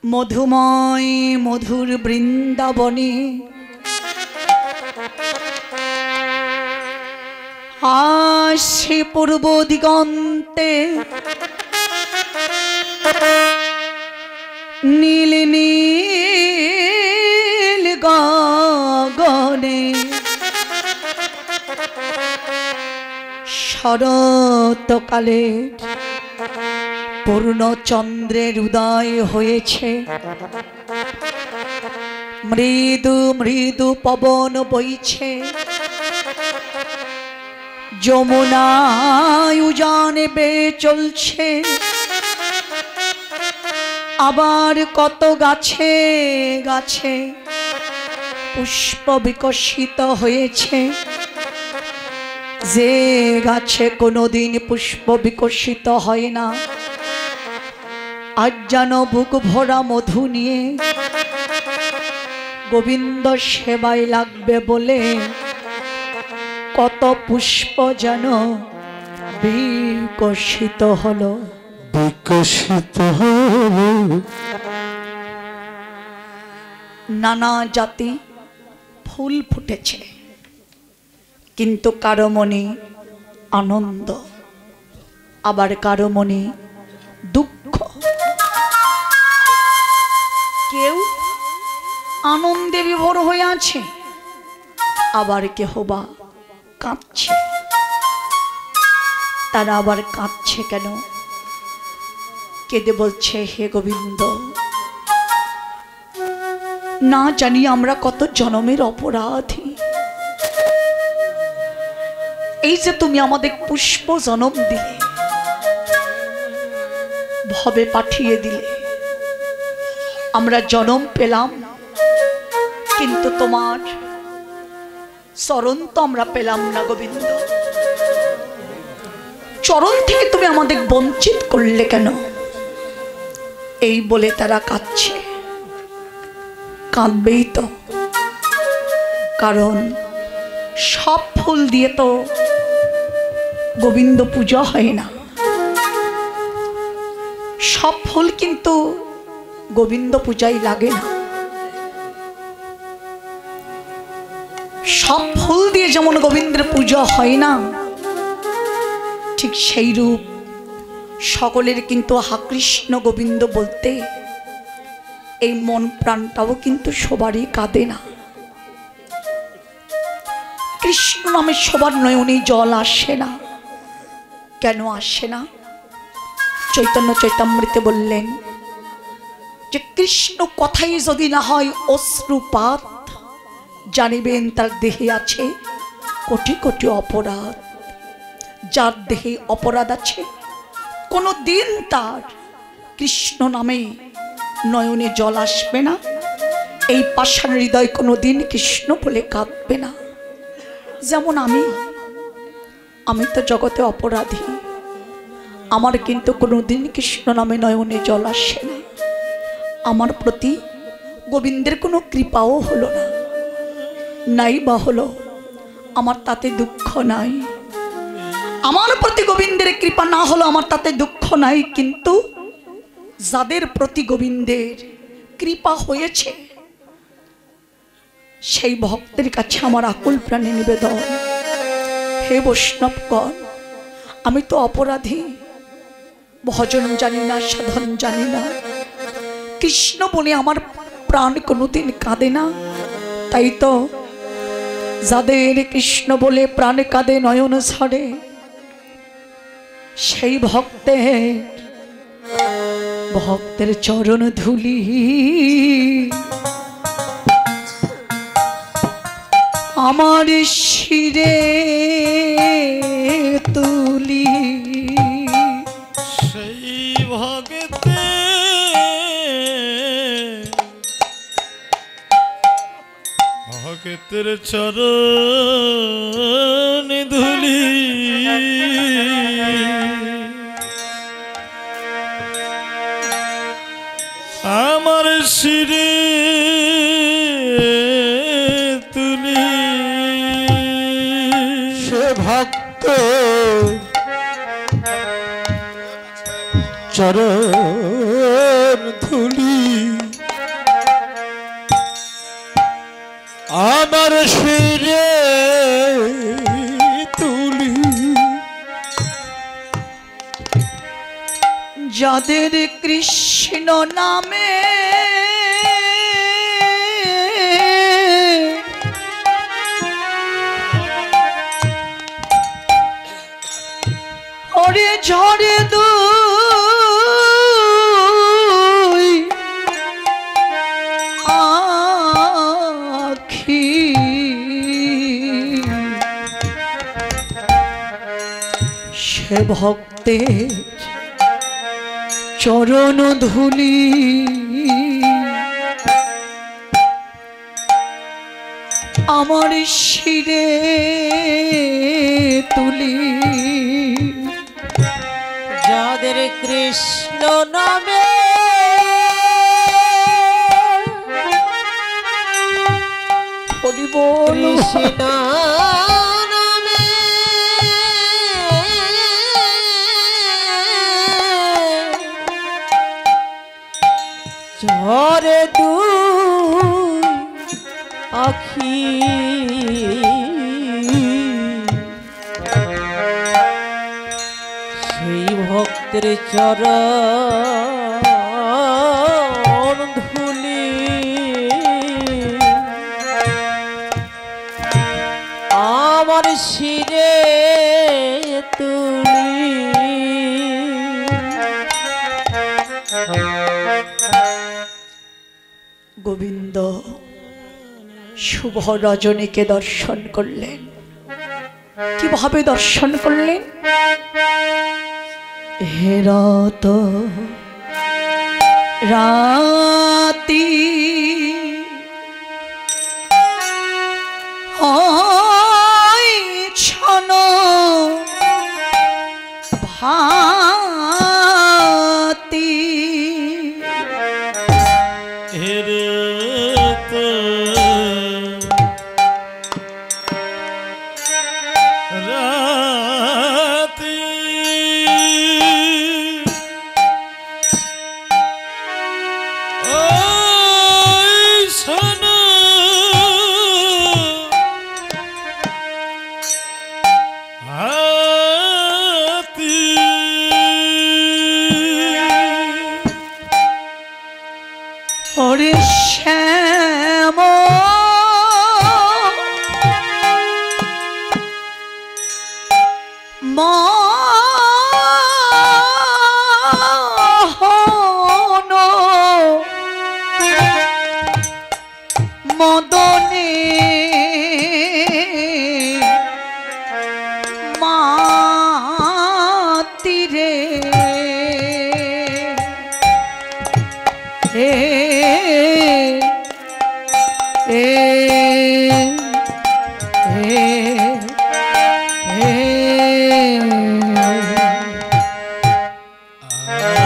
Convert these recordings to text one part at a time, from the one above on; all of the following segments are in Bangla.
মধুময় মধুর বৃন্দাবনে আসে পূর্ব দিগন্তে নীল নীল গগনে শরৎকালে পূর্ণচন্দ্রের উদয় হয়েছে। মৃদু মৃদু পবন বইছে, যমুনায় উজানে বেয়ে চলছে। আবার কত গাছে গাছে পুষ্প বিকশিত হয়েছে, যে গাছে কোনোদিন পুষ্প বিকশিত হয় না, আজ যেন বুক ভরা মধু নিয়ে গোবিন্দ সেবায় লাগবে বলে কত পুষ্প যেন বিকশিত হলো বিকশিত হলো। নানা জাতি ফুল ফুটেছে, কিন্তু কারো মনে আনন্দ, আবার কারো মনে দুঃখ। কেউ আনন্দে বিভোর হয়ে আছে, আবার কেহ বা কাঁদছে। তারা আবার কাঁদছে কেন? কেঁদে বলছে, হে গোবিন্দ, না জানি আমরা কত জনমের অপরাধী। এই যে তুমি আমাদের পুষ্প জনম দিলে, ভবে পাঠিয়ে দিলে, আমরা জনম পেলাম, কিন্তু তোমার চরণ তো আমরা পেলাম না গোবিন্দ। চরণ থেকে তুমি আমাদের বঞ্চিত করলে কেন? এই বলে তারা কাঁদছে। কাঁদবেই তো, কারণ সব ফুল দিয়ে তো গোবিন্দ পূজা হয় না। সব ফুল কিন্তু গোবিন্দ পূজায় লাগে না। সব ফুল দিয়ে যেমন গোবিন্দের পূজা হয় না, ঠিক সেই রূপ সকলের কিন্তু হা কৃষ্ণ গোবিন্দ বলতে এই মন প্রাণটাও কিন্তু সবারই কাঁদে না। কৃষ্ণ নামে সবার নয়নে জল আসে না। কেন আসে না? চৈতন্য চৈতামৃতে বললেন যে কৃষ্ণ কথাই যদি না হয় অশ্রুপাত, জানিবেন তার দেহে আছে কোটি কোটি অপরাধ। যার দেহে অপরাধ আছে, কোনো দিন তার কৃষ্ণ নামে নয়নে জল আসবে না। এই পাষাণ হৃদয় কোনো দিন কৃষ্ণ বলে কাঁদবে না। যেমন আমি তো জগতে অপরাধী, আমার কিন্তু কোনোদিন কৃষ্ণ নামে নয়নে জল আসে না। আমার প্রতি গোবিন্দের কোনো কৃপাও হলো না, নাই বা হলো, আমার তাতে দুঃখ নাই। আমার প্রতি গোবিন্দের কৃপা না হলো আমার তাতে দুঃখ নাই, কিন্তু যাদের প্রতি গোবিন্দের কৃপা হয়েছে সেই ভক্তের কাছে আমার আকুল প্রাণে নিবেদন, হে বৈষ্ণবগণ, আমি তো অপরাধী, ভজন জানি না, সাধন জানি না। কৃষ্ণ বলে আমার প্রাণ কোনোদিন কাঁদে না। তাই তো যাদের কৃষ্ণ বলে প্রাণ কাঁদে, নয়ন ঝরে, সেই ভক্তের চরণ ধুলি আমার শিরে তুলি। সেই ভক্তের চরণ ধুলি আমার শিরে তুলি। সে ভক্ত চরণ ধুলি যাদের কৃষ্ণ নামে ওরে ঝরে দুই আখি সে ভক্তের চরণ ধুলি আমার শিরে তুলি যাদের কৃষ্ণ নামে হরি বল কৃষ্ণ নামে ঝরে দুই আখি সেই ভক্তের চরণ ধুলি আমার শিরে তুলি গোবিন্দ শুভ রজনীকে দর্শন করলেন। কিভাবে দর্শন করলেন? হে রাত রাতি ছন ভাতি হেরে তো রাতি ওই শোনো হাতি ওরে শ্যাম মোহন মদনে মাতিরে হে হে হে হে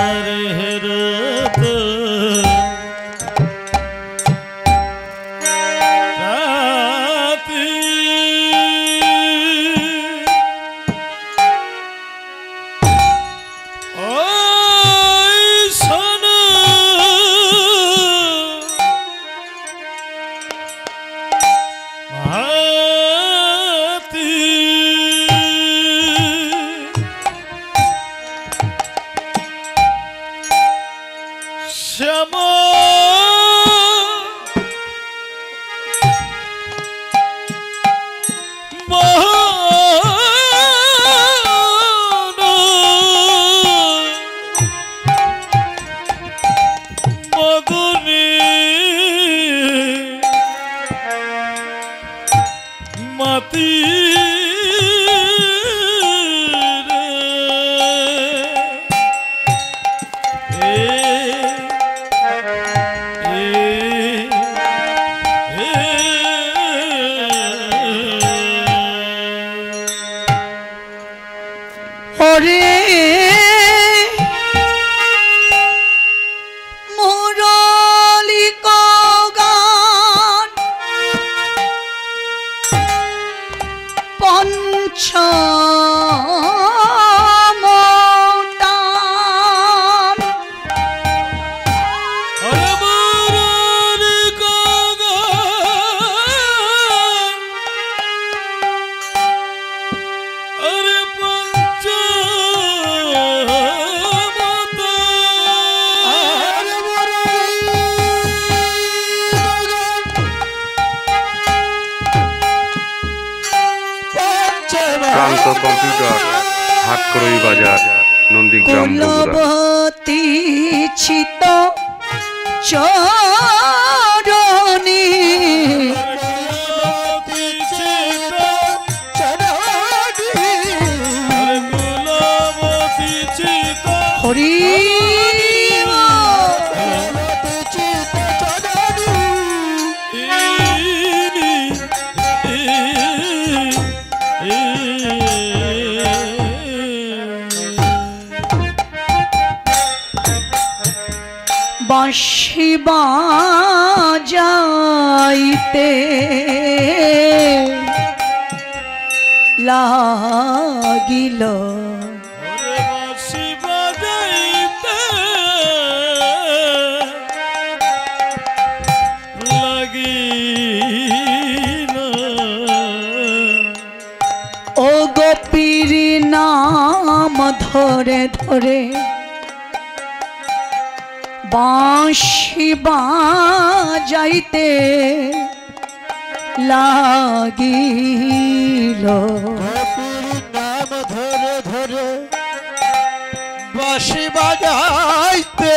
আরে হেরে তো রাতি ওই শোনো হাতি শ্যাম মোহন মদনে মাতি রে কম্পিউটার, হাটকরই বাজার, নন্দীগ্রাম, বগুড়া। কুলবতী চিত চরণী হরি বাঁশি বাজাইতে লাগিল ও গোপীর নাম ধরে ধরে বাঁশি বাজাইতে লাগিল নাম ধরে ধরে বাঁশি বাজাইতে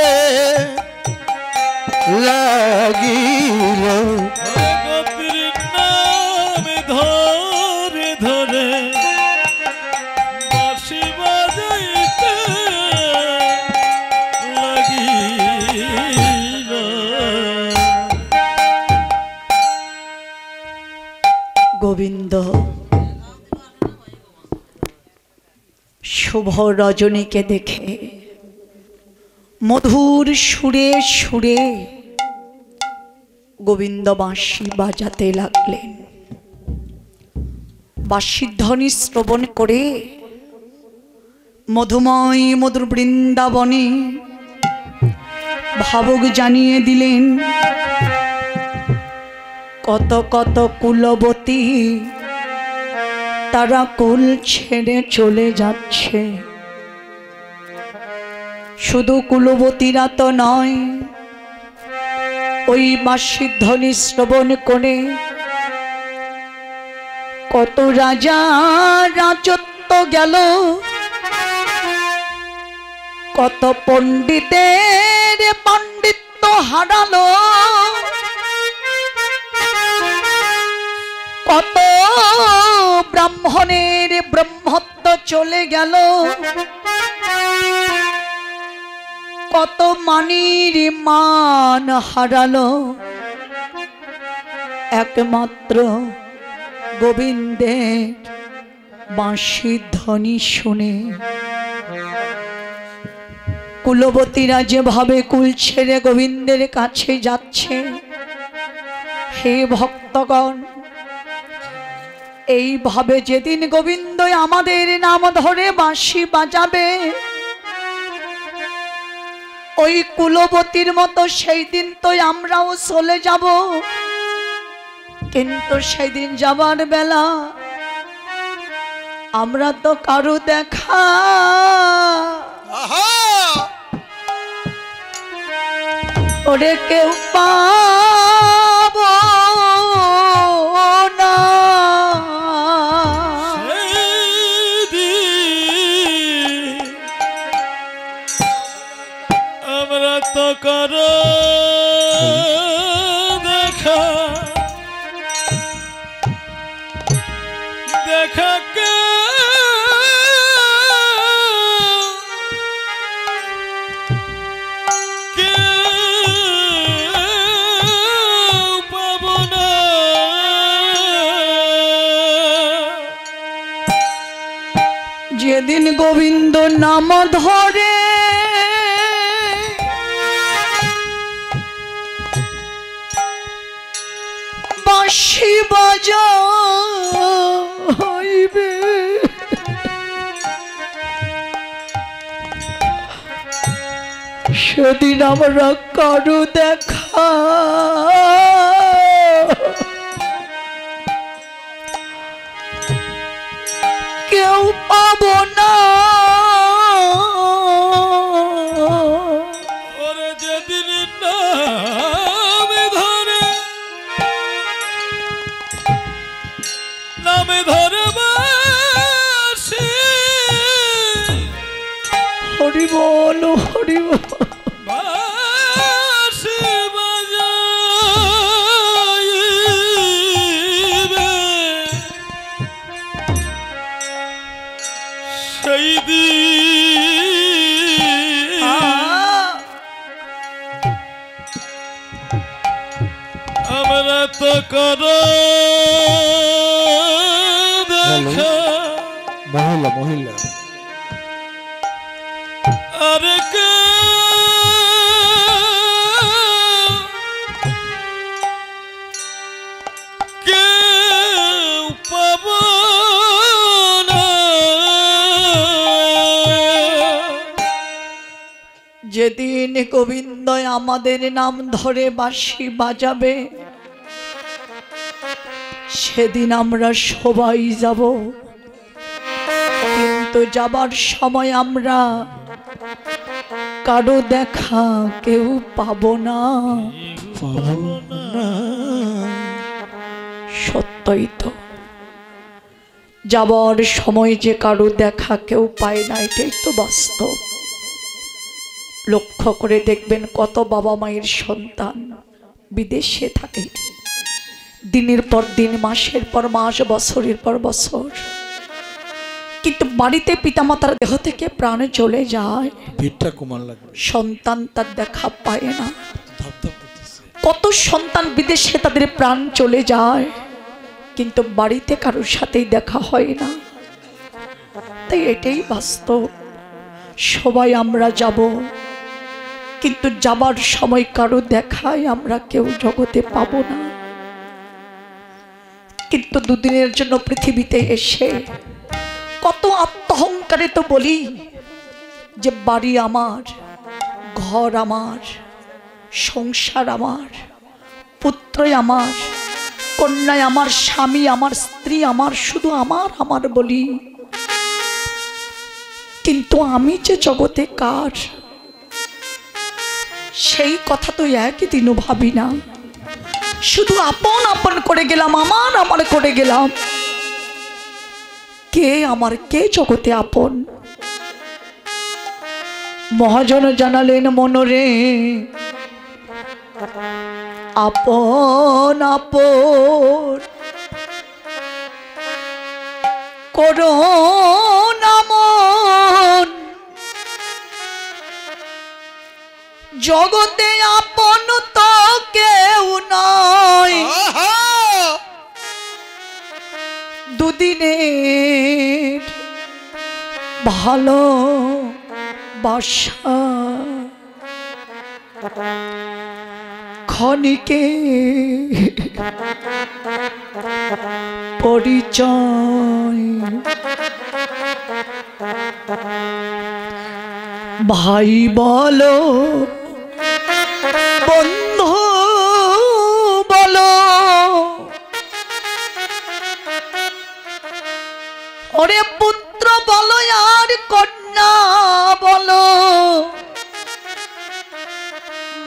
লাগিল গোবিন্দ শুভ রজনীকে দেখে মধুর সুরে সুরে গোবিন্দ বাঁশি বাজাতে লাগলেন। বাঁশির ধ্বনি শ্রবণ করে মধুময় মধুর বৃন্দাবনে ভাবক জানিয়ে দিলেন কত কত কুলবতী তারা কুল ছেড়ে চলে যাচ্ছে। শুধু কুলবতীরা তো নয়, ওই বাঁশির ধ্বনি শ্রবণ করে কত রাজা রাজত্ব গেল, কত পণ্ডিতের পাণ্ডিত্য হারালো, কত ব্রাহ্মণের ব্রহ্মত্ব চলে গেল, কত মানির মান হারালো। একমাত্র গোবিন্দের বাঁশির ধ্বনি শুনে কুলবতীরা যেভাবে কুল ছেড়ে গোবিন্দের কাছে যাচ্ছে, হে ভক্তগণ, এইভাবে যেদিন গোবিন্দ আমাদের নাম ধরে বাঁশি বাজাবে, ওই কুলবতীর মতো সেই দিন তো আমরাও চলে যাব। কিন্তু সেই দিন যাবার বেলা আমরা তো কারো দেখা ওরে কেউ পাব না। আমরা তো করো দেখা দেখা কে পাব না। যেদিন গোবিন্দ নাম ধরে বাঁশি বাজাইবে, সেদিন আমরা কারো দেখা কেউ পাব না। ওরে যেদিন নামে ধরে নামে ধরে বাঁশি হরি বল হরি বল। বাঁশি বাজাইবে সেই দিন আমরা তো করো দেখা মহিলা মহিলা আরে কে কেউ পাব না। যেদিন গোবিন্দ আমাদের নাম ধরে বাঁশি বাজাবে সেদিন আমরা সবাই যাব, কিন্তু যাবার সময় আমরা কারো দেখা কেউ পাবো না। সত্যই তো, যাবার সময় যে কারো দেখা কেউ পায় না, এটাই তো বাস্তব। লক্ষ্য করে দেখবেন কত বাবা মায়ের সন্তান বিদেশে থাকে, দিনের পর দিন, মাসের পর মাস, বছরের পর বছর, কিন্তু বাড়িতে পিতামাতার দেহ থেকে প্রাণ চলে যায়, ভিড়টা কমার লাগবে, সন্তান তার দেখা পায় না। কত সন্তান বিদেশে তাদের প্রাণ চলে যায়, কিন্তু বাড়িতে কারোর সাথেই দেখা হয় না। তাই এটাই বাস্তব, সবাই আমরা যাব, কিন্তু যাবার সময় কারো দেখায় আমরা কেউ জগতে পাবো না। কিন্তু দুদিনের জন্য পৃথিবীতে এসে কত আত্মহংকারে তো বলি যে বাড়ি আমার, ঘর আমার, সংসার আমার, পুত্রই আমার, কন্যায় আমার, স্বামী আমার, স্ত্রী আমার, শুধু আমার আমার বলি, কিন্তু আমি যে জগতে কার সেই কথা তো একই দিনও ভাবি না। শুধু আপন আপন করে গেলাম, আমার আমার করে গেলাম। কে আমার, কে জগতে আপন? মহাজন জানালেন মনরে আপন আপন করো নামন, জগতে আপন তো কেউ নয়, দুদিনের ভালো বাসা ক্ষণিকে পরিচয়, ভাই বলো বন্ধু বলো, ওরে পুত্র বলো আর কন্যা বলো,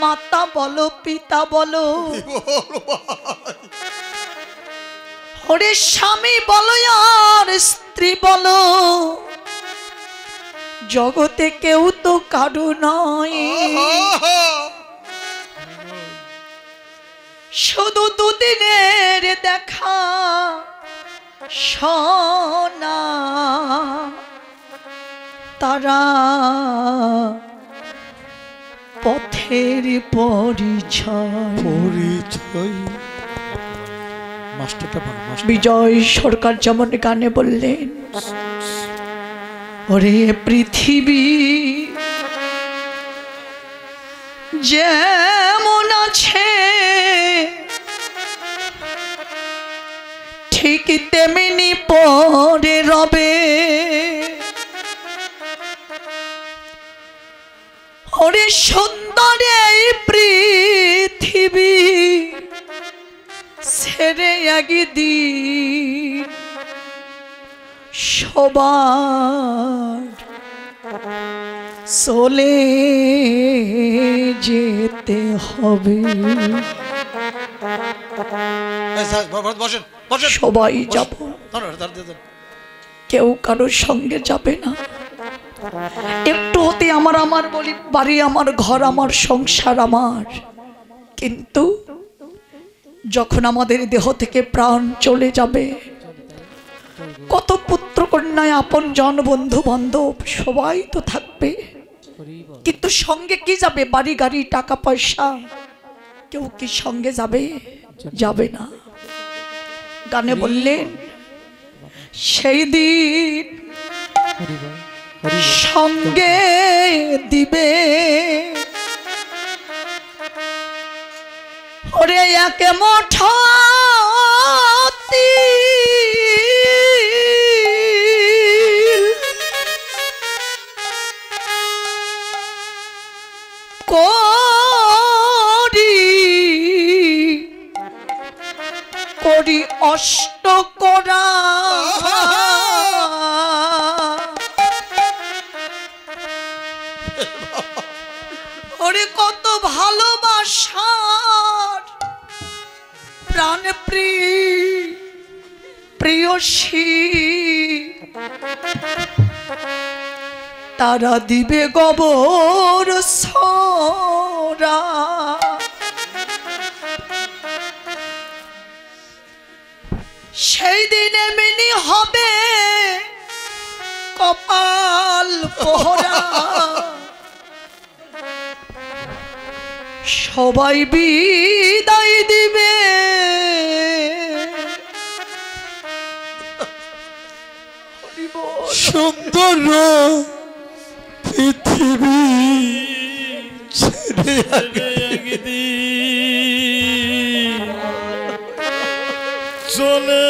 মাতা বলো পিতা বলো, ওরে স্বামী বলো আর স্ত্রী বলো, জগতে কেউ তো কারো নয়, শুধু দুদিনের দেখা সোনা তারা পথের পরিচয়। বিজয় সরকার যেমন গানে বললেন, ওরে পৃথিবী যেমন আছে ঠিক তেমনি পরে রবে, ওরে সুন্দর এই পৃথিবী ছেড়ে একদিন সবার চলে যেতে হবে। সবাই যাব, কেউ কারোর সঙ্গে যাবে না। একটু হতে আমার আমার বলি বাড়ি আমার, ঘর আমার, সংসার আমার। কিন্তু যখন আমাদের দেহ থেকে প্রাণ চলে যাবে, কত পুত্র কন্যায়, আপন জন, বন্ধু বান্ধব সবাই তো থাকবে, কিন্তু সঙ্গে কি যাবে? বাড়ি গাড়ি টাকা পয়সা, কেউ কি সঙ্গে যাবে? যাবে না। গানে বললেন সেই দিন সঙ্গে দিবে ওরে একে মুঠো তিল, করি করি অষ্ট করা ওরে কত ভালোবাসার প্রাণ প্রিয়সী তারা দিবে গোবর সরা। সেই দিনে মিনি হবে কপাল পোহরা, সবাই বিদায় দিবে সুন্দর পৃথিবী ছেড়ে চলে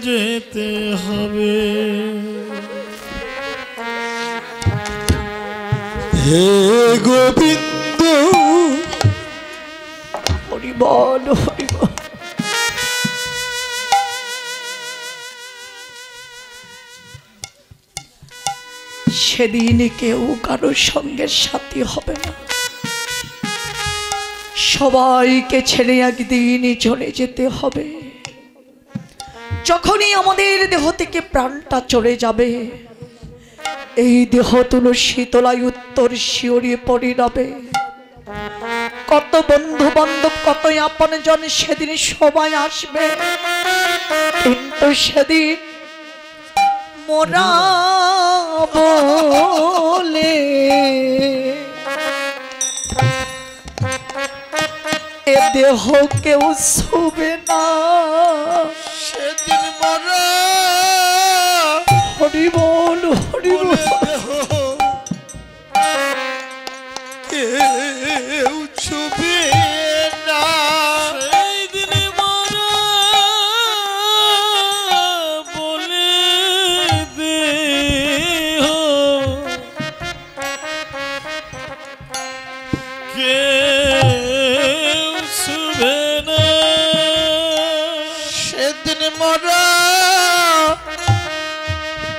যেতে হবে। হে গোবিন্দ, হরি বল হরি বল। সেদিন কেউ কারোর সঙ্গে সাথী হবে না, সবাইকে ছেড়ে একদিনই চলে যেতে হবে। যখনই আমাদের দেহ থেকে প্রাণটা চলে যাবে, এই দেহ তুলসী তলায় উত্তর শিওরিয়ে পড়ে রবে। কত বন্ধু বান্ধব, কত আপন জন সেদিন সবাই আসবে, কিন্তু সেদিন মোরা বলে এ দেহ কেউ ছুবে না। সেদিন মরা হরি বল হরি বল। কেউ ছুবে না। সেদিন মরা বলে দেহ কেউ ছুবে না। সেদিন মরা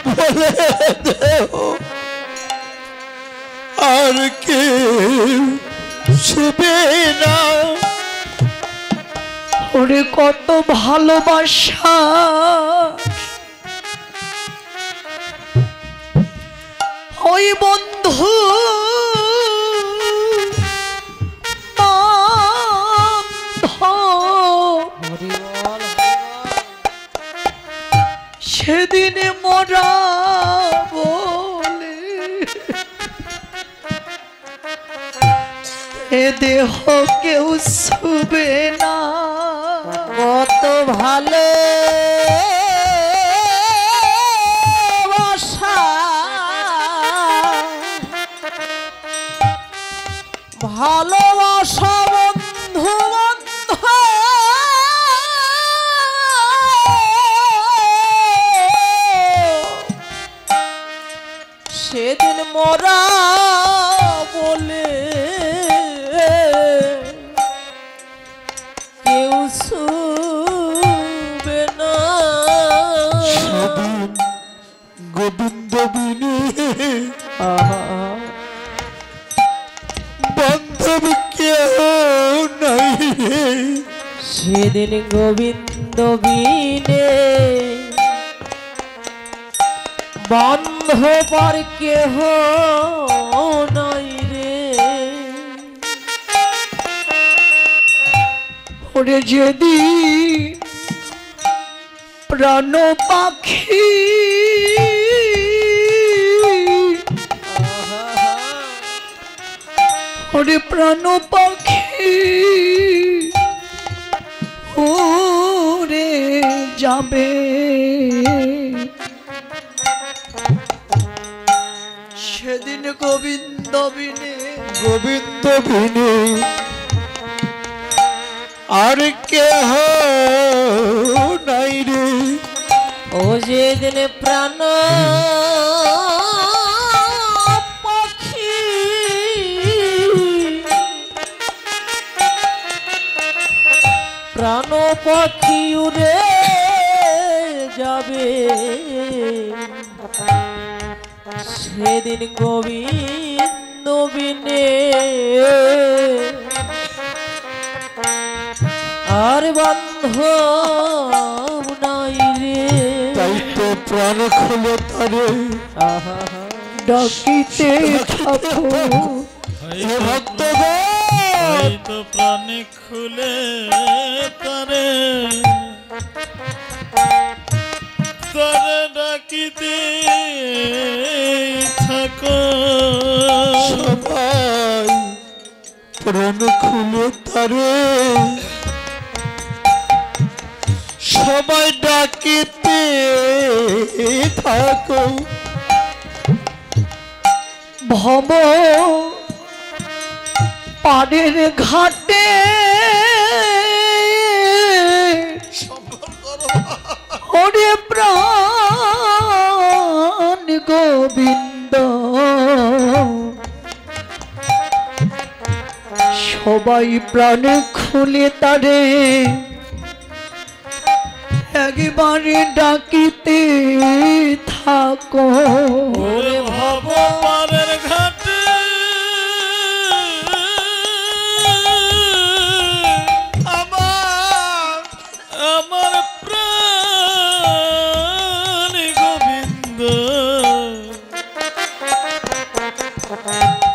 বলে দেহ আর কেউ ছুবে না। ওরে কত ভালোবাসা ওই বন্ধু সেদিনে মরা বলে এ দেহ কেউ ছুবে না। কত ভালো বাসা, ভালোবাসা বন্ধু বন্ধু সেদিন মোরা বলে কেউ ছুবে না। সেদিন গোবিন্দ বিনে বান্ধব কেউ নাই। সেদিন গোবিন্দ বিনে বান্ধবার কেহ নাই রে। ওরে যেদিন প্রাণ পাখি ওরে প্রাণ পাখি ওরে যাবে, সেদিন গোবিন্দ বিনে গোবিন্দ বিনে আর কেহ নাই রে। ও যেদিন প্রাণ পাখি প্রাণ পাখি উড়ে যাবে, সেদিন গোবিন্দ বিনে আর বান্ধব নাই রে। তাই তো প্রাণ খুলে তারে ডাকিতে থাকো। হে ভক্তগণ, তাই তো প্রাণে খুলে তারে তারে ডাকিতে থাকো। সবাই প্রাণ খুলে তারে সবাই ডাকিতে থাকো। ভব পাড়ের ঘাটে ওরে প্রাণ গোবিন্দ সবাই প্রাণ খুলে তারে একবারে ডাকিতে থাকো। ওরে ভব পারের ঘাটে আমার প্রাণ গোবিন্দ,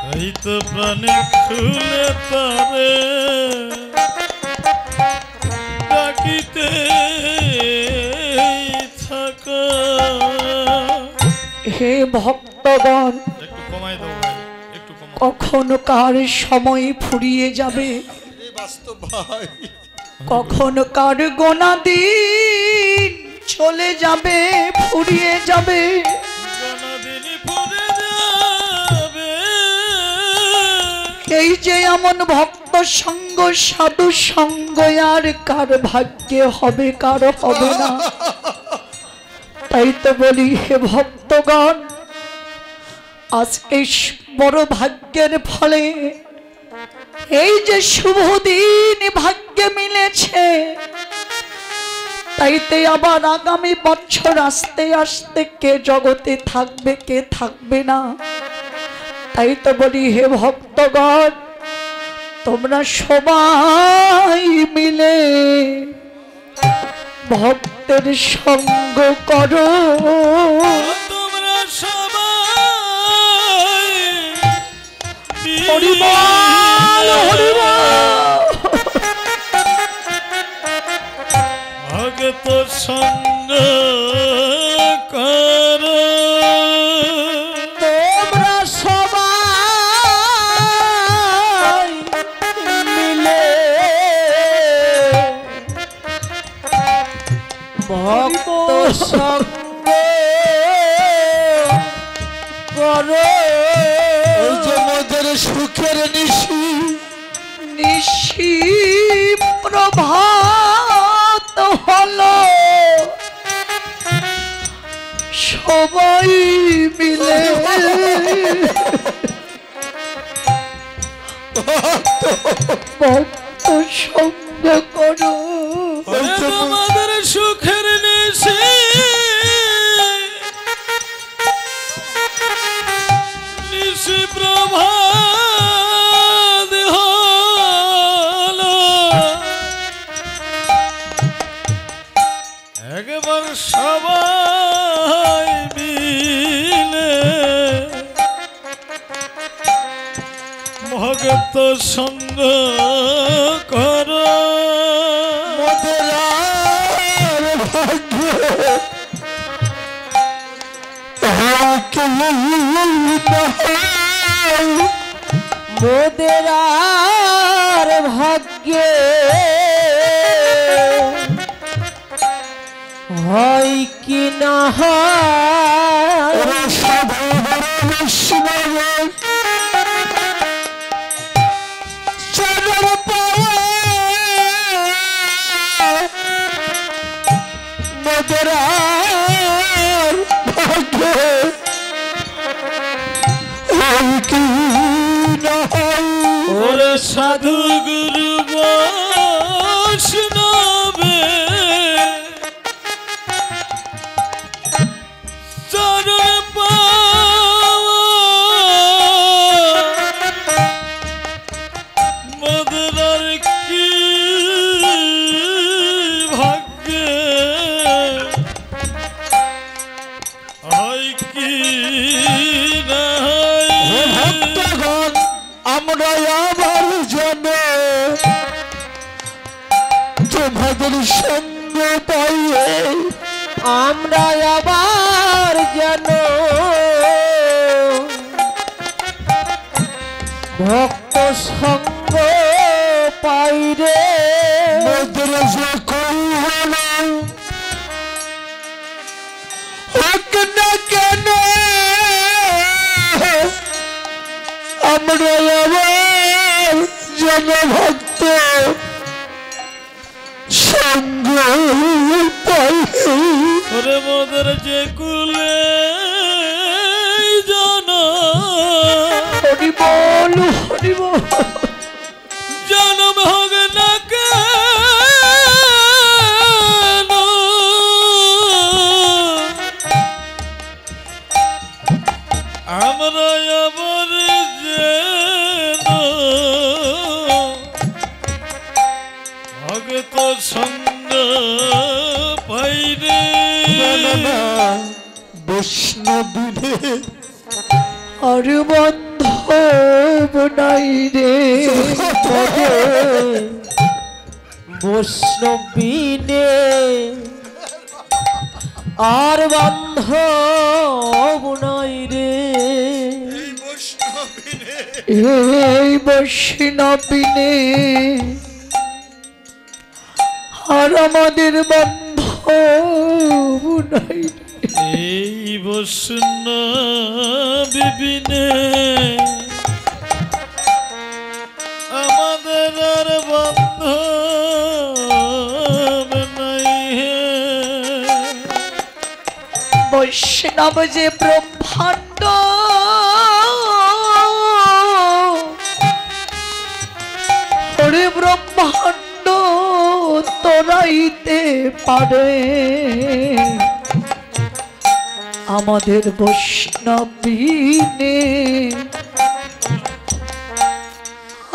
তাই তো প্রাণে খুলে তারে ডাকিতে থাকো। হে ভক্তগণ, একটু কমাই দাও ভাই, একটু কমাই। কখন কার সময় ফুরিয়ে যাবে, বাস্তব ভাই, কখন কার গোনা দিন চলে যাবে ফুরিয়ে যাবে। কোনদিন পড়ে যাবে এই যে এমন ভক্ত সঙ্গ সাধু সঙ্গ আর কার ভাগ্যে হবে কারো হবে না। তাই তো বলি হে ভক্তগণ, আজকে বড় ভাগ্যের ফলে এই যে শুভ দিন ভাগ্যে মিলেছে, তাইতে আবার আগামী বছর আসতে আসতে কে জগতে থাকবে কে থাকবে না। তাই তো বলি হে ভক্তগণ, তোমরা সবাই মিলে ভক্তের সঙ্গ করো। তোমরা সবাই হরি বল, হরি বল। ভক্ত সঙ্গ করো। তোমরা সবাই মিলে ভক্ত সঙ্গ করো। ওই যে মোদের সুখের নিশি নিশি প্রভাত হলো, সবাই মিলে ভক্ত সঙ্গ করো। তোমাদের সুখের নিশি নিশি প্রভাত হলো, একবার সবাই মিলে সঙ্গ কর মোদের আর ভাগ্যে মোদের আর ভাগ্যে হয় কি না হয় মোদের আর ভাগ্যে হয় কি না হয় ওরে সাধু গুরু বৈষ্ণবে চরণ পাওয়া মদরার কি ভাগ্যে হয় কি না ভক্তগণ আমরা আবার জানে তোমাদের সঙ্গ পাইয়ে আমরা আবার যেন ভক্ত সঙ্গ পাই রে মোদের যখন হলো হোক না কেন আমরা আবার যেন ভক্ত সঙ্গ পাই ওরে মোদের যে কুলে জন হরি বল হরি বল জনম হোক না কেন আমরা আবার যেন ভগত সঙ্গ পাই রে বৈষ্ণবীরে আর বান্ধব নাই রে বৈষ্ণবিনে আর বান্ধব নাই রে এই বৈষ্ণবিনে আর আমাদের বান্ধব নাই রে। এই বৈষ্ণবিনে আমাদের আর বান্ধব নাই হে বৈষ্ণব যে ব্রহ্মাণ্ড ওরে ব্রহ্মাণ্ড তোরাইতে পারে আমাদের বৈষ্ণবিনে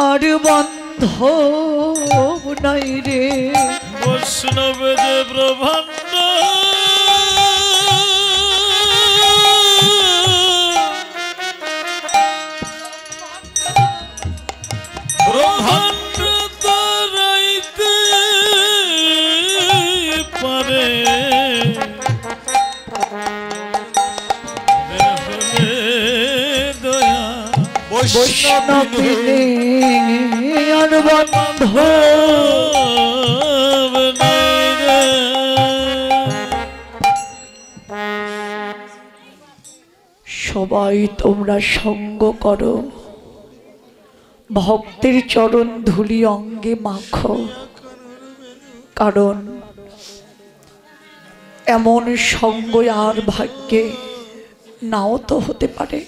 আর বান্ধব নাই রে বৈষ্ণব যে ব্রহ্মাণ্ড ব্রহ্মাণ্ড তারাইতে পারে দয়া বৈষ্ণবিনে আর বান্ধব নাই রে সবাই তোমরা সঙ্গ করো ভক্তের চরণ ধুলি অঙ্গে মাখো কারণ এমন সঙ্গ আর ভাগ্যে নাও তো হতে পারে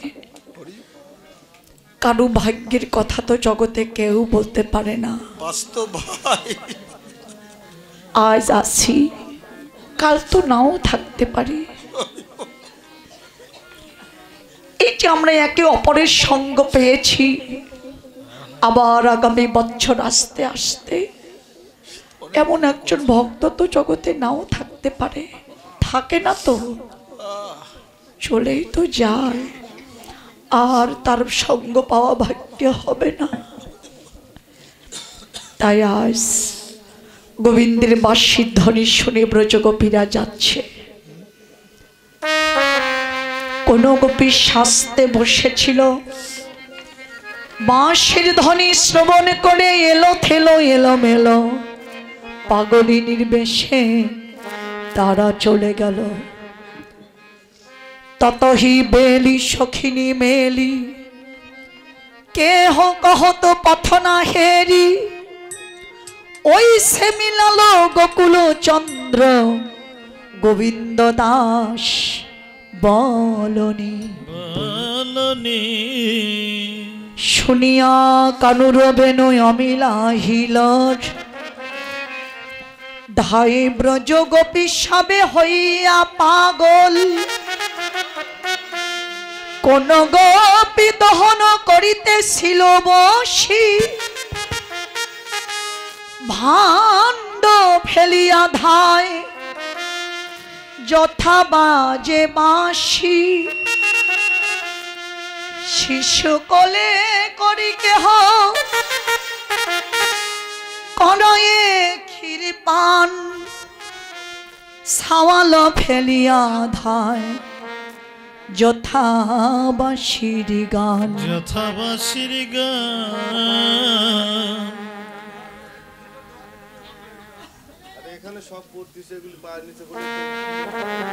কারো ভাগ্যের কথা তো জগতে কেউ বলতে পারে না বাস্তব ভাই আজ আছি কাল তো নাও থাকতে পারি এই যে আমরা একে অপরের সঙ্গ পেয়েছি আবার আগামী বছর আসতে আসতে এমন একজন ভক্ত তো জগতে নাও থাকতে পারে থাকে না তো চলেই তো যায় আর তার সঙ্গ পাওয়া ভাগ্য হবে না তাই আজ গোবিন্দের বাঁশির ধ্বনি শুনে ব্রজগোপীরা যাচ্ছে। কোন গোপী শাস্তে বসেছিল, বাঁশির ধ্বনি শ্রবণ করে এলো থেলো এলো মেলো পাগলিনীর বেশে তারা চলে গেল। ততহি বেলি সখিনী মেলি কেহ কহত পথনা হেরি, ওই সে মিলালো গোকুল চন্দ্র গোবিন্দ দাস বলনি। শুনিয়া কানুর বেনু অমিলা হিলর, ধাই ব্রজ গোপী সবে হইয়া পাগল। কোন গোপী দহন করিতেছিল বসি, ভাণ্ড ফেলিয়া ধায় যথা বাজে বাঁশি। শিশু কোলে করি কেহ করয়ে ক্ষীর পান, সাওয়াল ফেলিয়া ধায় যথা বাঁশির গান। যথা বাঁশির গান।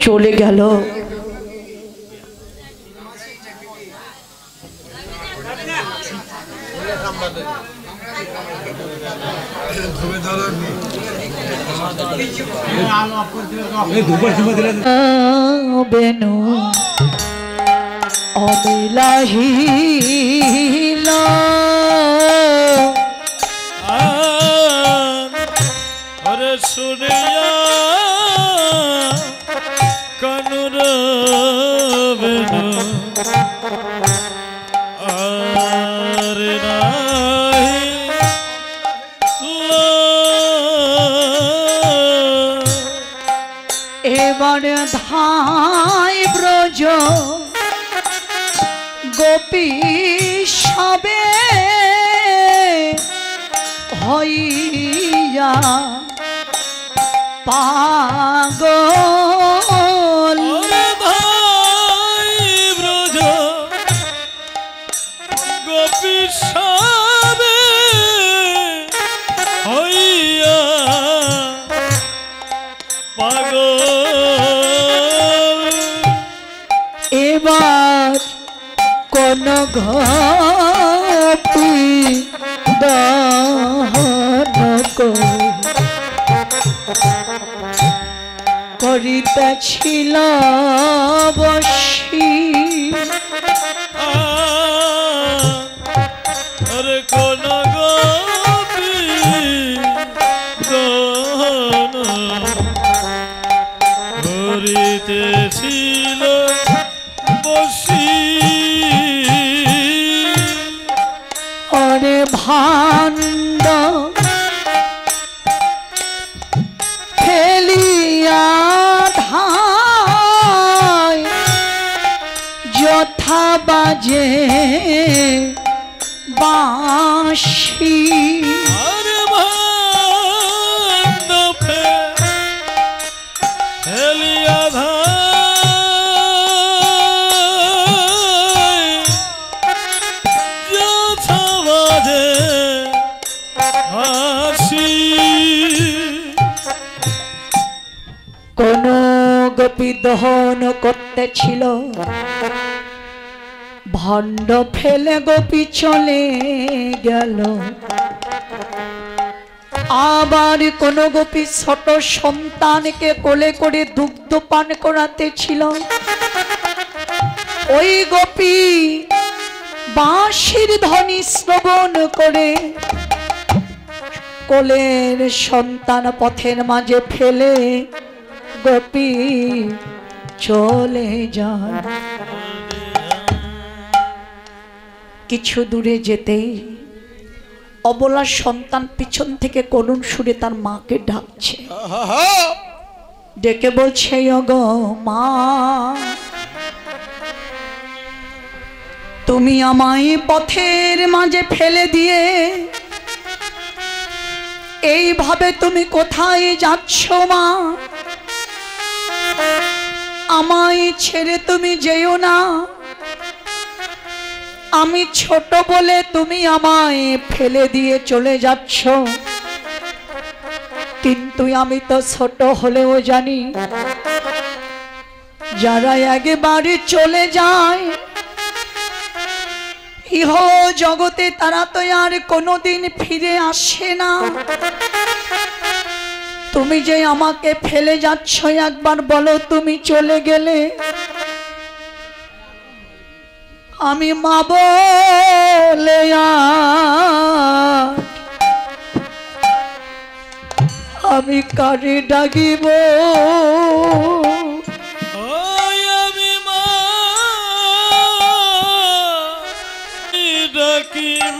চলে গেল। বেনু অবিলাহিলা, আরে শুনিয়া কানুর বেনু আরে নাহি এবার ধাই ব্রজ গোপী সবে হইয়া পাগল। ভাই ব্রজ গোপী সবে হইয়া পাগল। এবার কোন গোপী দহন করিতেছিল বসি, আরে কোন গোপী দহন করিতেছিল বসি। অরে ভাণ্ড ফেলিয়া ধায় যথা বাজে বাঁশি। আরে ভাণ্ড ফেলিয়া ধায় যথা বাজে বাঁশি। কোন গোপী দহন করতেছিল, ভণ্ড ফেলে গোপী চলে গেল। আবার কোন গোপী ছোট সন্তানকে কোলে করে দুগ্ধ পান করাতেছিল, ওই গোপী বাঁশির ধ্বনি শ্রবণ করে কোলের সন্তান পথের মাঝে ফেলে গোপী চলে যায়। কিছু দূরে যেতেই অবলা সন্তান পিছন থেকে করুণ সুরে তার মাকে ডাকছে, ডেকে বলছে, ওগো মা, তুমি আমায় পথের মাঝে ফেলে দিয়ে এইভাবে তুমি কোথায় যাচ্ছ মা? আমায় ছেড়ে তুমি যেও না। আমি ছোট বলে তুমি আমায় ফেলে দিয়ে চলে যাচ্ছ, কিন্তু আমি তো ছোট হলেও জানি যারা একবারে চলে যায় ইহ জগতে তারা তো আর কোনোদিন ফিরে আসে না। তুমি যে আমাকে ফেলে যাচ্ছ, একবার বলো তুমি চলে গেলে আমি মা বলে আমি কারে ডাকিব? ওই আমি মা ডাকিব,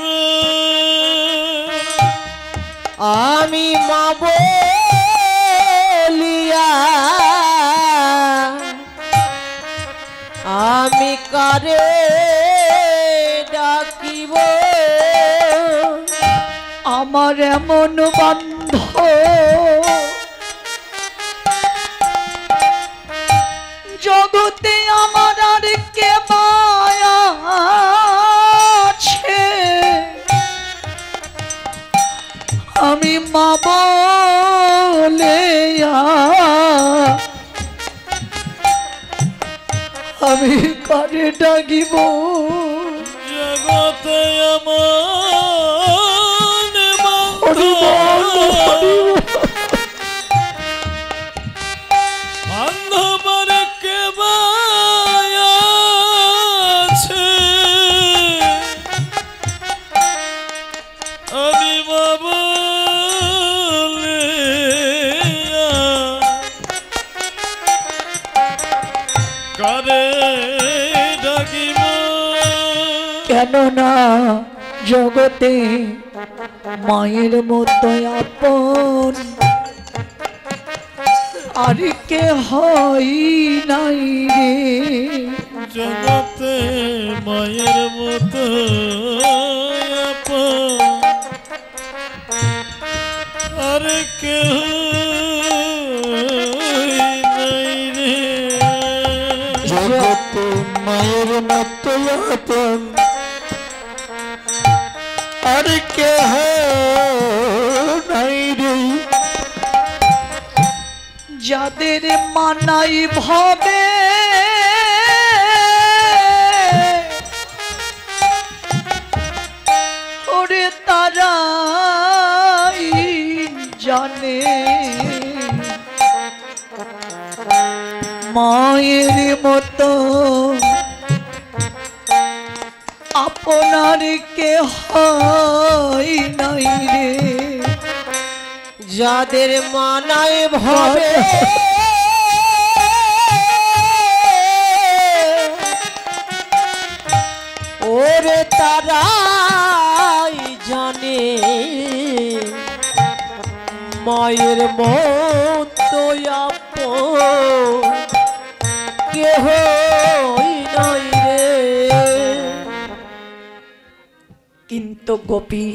আমি মা বলিয়া আমি কারে ডাকিব? আমার এমন বান্ধ জগতে আমার আর কে আছে? আমি মা বলে আমি কারে ডাকিব? জগতে আমার বান্ধব কে আছে? আমি বলে কারে ডাকিব? কেননা জগতে মায়ের মতো আপন আর কে হয় নাই রে। জগতে মায়ের মতো আপন আর কেউ নাই রে। জগতে মায়ের মতো আপন আর কেহ নাই রে। যাদের মানাই ভাবে ওরে তারাই জানে মায়ের মতো আপনার কে হয় নাই রে। যাদের মানায় ভাবে ওরে তারাই জানে মায়ের মতো আপন কেহ নাই রে। কিন্তু গোপী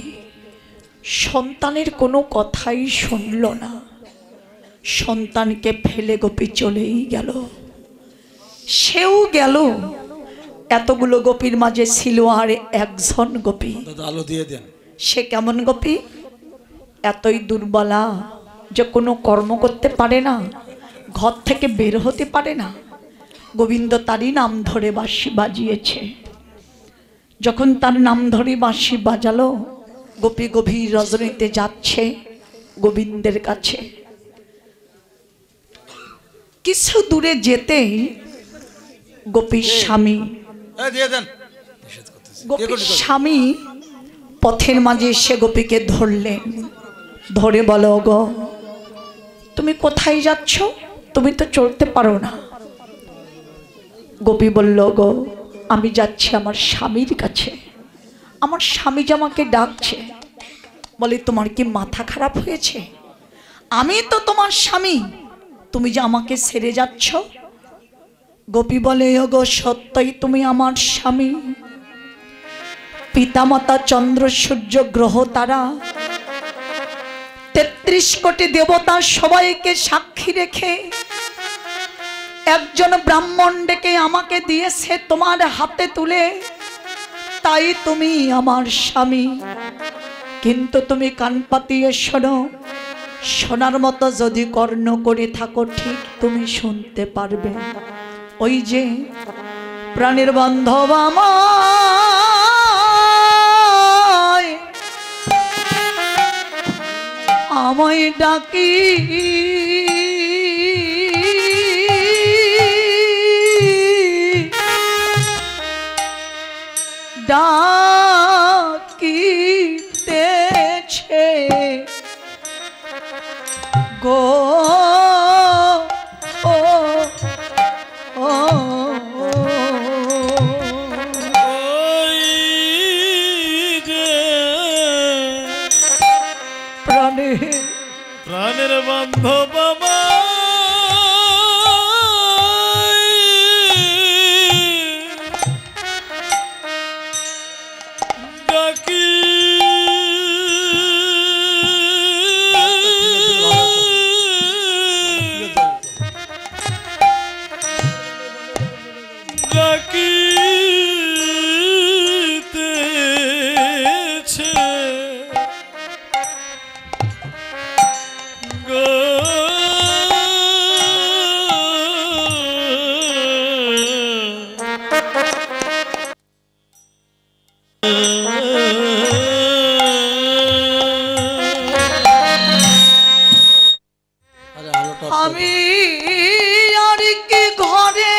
সন্তানের কোনো কথাই শুনল না। সন্তানকে ফেলে গোপী চলেই গেল। সেও গেল। এতগুলো গোপীর মাঝে ছিল আর একজন গোপী। আলো দিয়ে দেন। সে কেমন গোপী? এতই দুর্বলা যে কোনো কর্ম করতে পারে না, ঘর থেকে বের হতে পারে না। গোবিন্দ তারই নাম ধরে বাঁশি বাজিয়েছে। যখন তার নাম ধরে বাঁশি বাজালো, গোপী গভীর রজনীতে যাচ্ছে গোবিন্দের কাছে। কিছু দূরে যেতেই গোপীর স্বামী স্বামী পথের মাঝে এসে গোপীকে ধরলেন। ধরে বলো গো তুমি কোথায় যাচ্ছ? তুমি তো চলতে পারো না। গোপী বলল গো আমি যাচ্ছি আমার স্বামীর কাছে। আমার স্বামী যে আমাকে ডাকছে। বলে তোমার কি মাথা খারাপ হয়েছে? আমি তো তোমার স্বামী, তুমি যে আমাকে ছেড়ে যাচ্ছ। গোপী বলে ওগো সত্যই তুমি আমার স্বামী। পিতামাতা চন্দ্র সূর্য গ্রহ তারা ৩৬ কোটি দেবতা সবাইকে সাক্ষী রেখে একজন ব্রাহ্মণ ডেকে আমাকে দিয়েছে তোমার হাতে তুলে, তাই তুমি আমার স্বামী। কিন্তু তুমি কান পাতিয়ে শোনো, শোনার মতো যদি কর্ণ করে থাকো ঠিক তুমি শুনতে পারবে। ওই যে প্রাণের বান্ধব আমায় ডাকি ডাকিতেছে গো ও ও ওই যে প্রাণের বান্ধব ডাকি ডাকিতেছে গো আরে আলোটা আমি আর কি ঘরে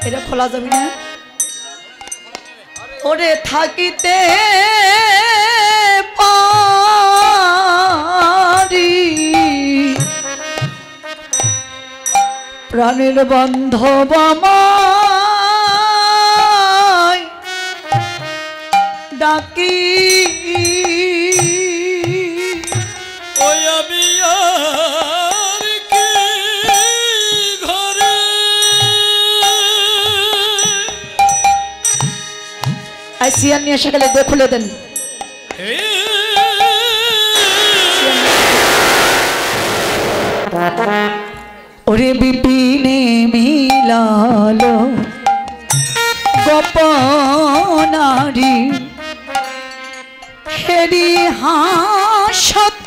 এটা খোলা যাবে না ওরে থাকিতে পারি প্রাণের বান্ধব আমায় ডাকি ওই আমি আর কি ঘরে সিয়ান নিয়ে এসে গেলে দিয়ে খুলে দেন। ওরে বিপিনে মিলালো গোপনারি হেরি হাসত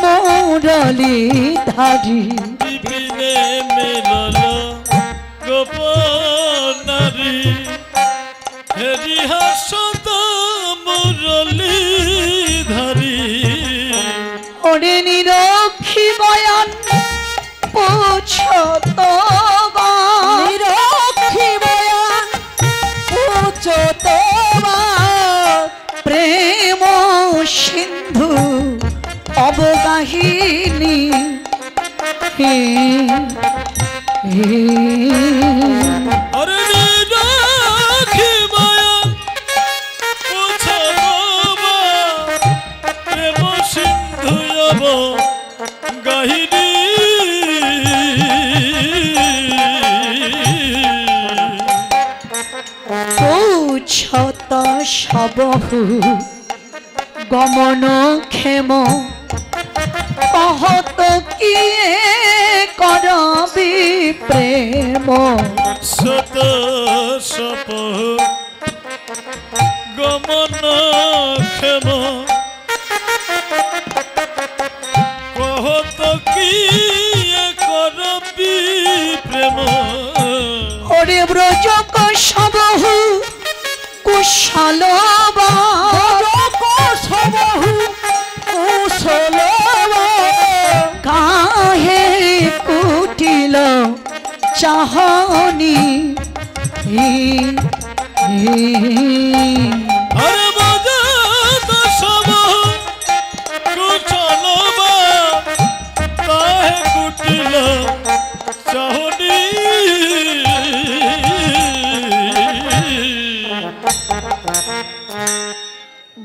মুরলি ধারি বিপিনে মেলল গোপনারি হেরি হাসত মুরলি ধারি ওরে নিরক্ষী বয়ান পুছত নিরক্ষী বয়ান পুছত প্রেম সিন্ধু অবগাহিনী আরে রাখি মায়া পুছাবা প্রেম সিন্ধু অব গাহিনী পুছত সবহু গমন ক্ষেম কহত কিয়ে করবি প্রেম শত সপ গমন ক্ষেম কহত কি করবি প্রেম ওরে ব্রজক সবহু কুশল সবহু কুশল কাহে কুটিল চাহনি আরে বাজা সব কুচলবা তাহে কুটিল চাহনি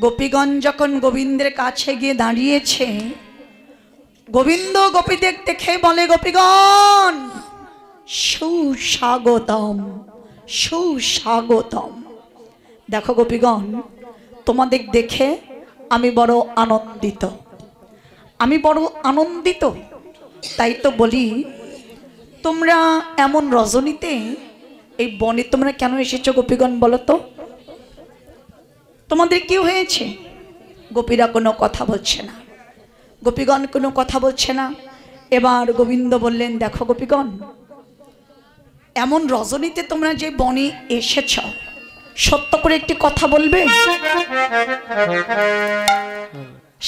গোপীগণ যখন গোবিন্দের কাছে গিয়ে দাঁড়িয়েছে, গোবিন্দ গোপীদের দেখে বলে, গোপীগণ সুস্বাগতম সুস্বাগতম। দেখো গোপীগণ, তোমাদের দেখে আমি বড় আনন্দিত, আমি বড় আনন্দিত। তাই তো বলি, তোমরা এমন রজনীতে এই বনে তোমরা কেন এসেছো গোপীগণ বলো তো? তোমাদের কি হয়েছে? গোপীরা কোনো কথা বলছে না, গোপীগণ কোনো কথা বলছে না। এবার গোবিন্দ বললেন, দেখো গোপীগণ, এমন রজনীতে তোমরা যে বনে এসেছ, সত্য করে একটি কথা বলবে।